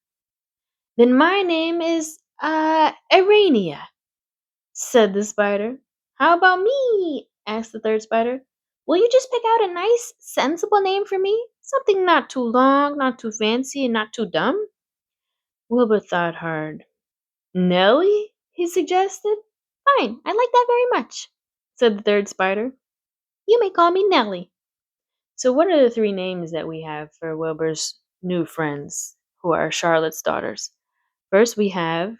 Speaker 1: Then my name is, Arania, said the spider. How about me? Asked the third spider. Will you just pick out a nice, sensible name for me? Something not too long, not too fancy, and not too dumb? Wilbur thought hard. Nellie? He suggested. Fine, I like that very much, said the third spider. You may call me Nellie. So, what are the three names that we have for Wilbur's new friends, who are Charlotte's daughters? First, we have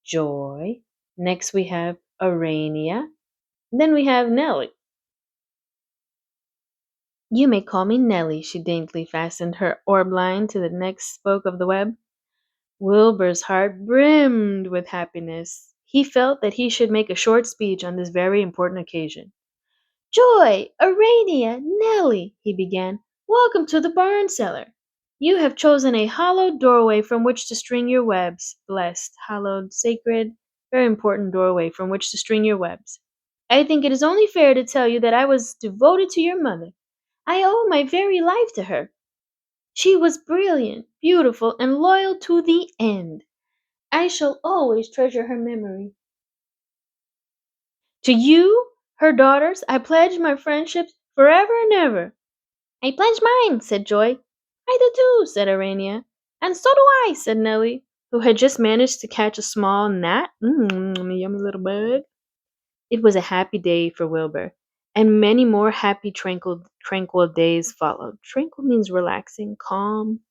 Speaker 1: Joy. Next, we have Arania. Then we have Nellie. You may call me Nellie, she daintily fastened her orb line to the next spoke of the web. Wilbur's heart brimmed with happiness. He felt that he should make a short speech on this very important occasion. Joy, Arania, Nellie, he began, welcome to the barn cellar. You have chosen a hallowed doorway from which to string your webs. Blessed, hallowed, sacred, very important doorway from which to string your webs. I think it is only fair to tell you that I was devoted to your mother. I owe my very life to her. She was brilliant, beautiful, and loyal to the end. I shall always treasure her memory. To you, her daughters, I pledge my friendship forever and ever. I pledge mine, said Joy. I do too, said Arania. And so do I, said Nellie, who had just managed to catch a small gnat. Yummy little bug. It was a happy day for Wilbur, and many more happy, tranquil days followed. Tranquil means relaxing, calm.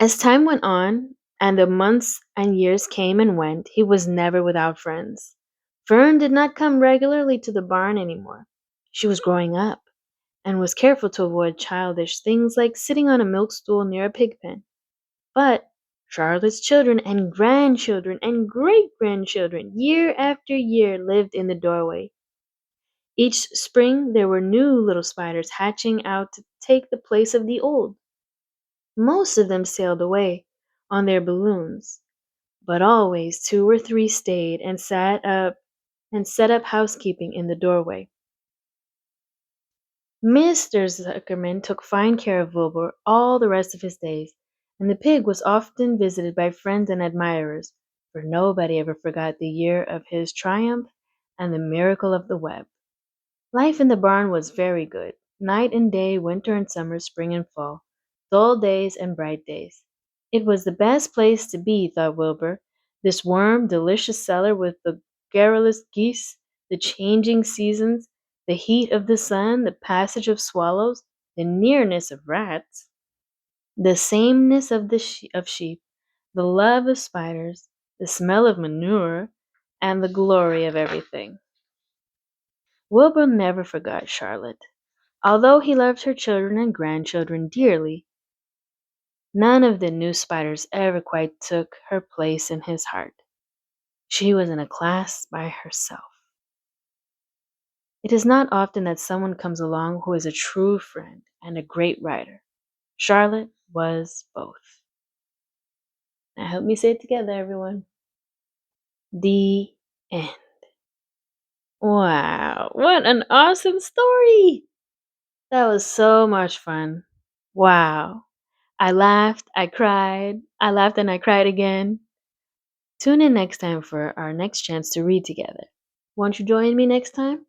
Speaker 1: As time went on, and the months and years came and went, he was never without friends. Fern did not come regularly to the barn anymore. She was growing up, and was careful to avoid childish things like sitting on a milk stool near a pig pen. But Charlotte's children and grandchildren and great grandchildren, year after year, lived in the doorway. Each spring there were new little spiders hatching out to take the place of the old. Most of them sailed away on their balloons, but always two or three stayed and sat up and set up housekeeping in the doorway. Mr. Zuckerman took fine care of Wilbur all the rest of his days, and the pig was often visited by friends and admirers, for nobody ever forgot the year of his triumph and the miracle of the web. Life in the barn was very good, night and day, winter and summer, spring and fall, dull days and bright days. It was the best place to be, thought Wilbur, this warm, delicious cellar with the garrulous geese, the changing seasons, the heat of the sun, the passage of swallows, the nearness of rats, the sameness of of sheep, the love of spiders, the smell of manure, and the glory of everything. Wilbur never forgot Charlotte. Although he loved her children and grandchildren dearly, none of the new spiders ever quite took her place in his heart. She was in a class by herself. It is not often that someone comes along who is a true friend and a great writer. Charlotte was both. Now help me say it together, everyone. The end. Wow, what an awesome story! That was so much fun. Wow. I laughed, I cried, I laughed and I cried again. Tune in next time for our next chance to read together. Won't you join me next time?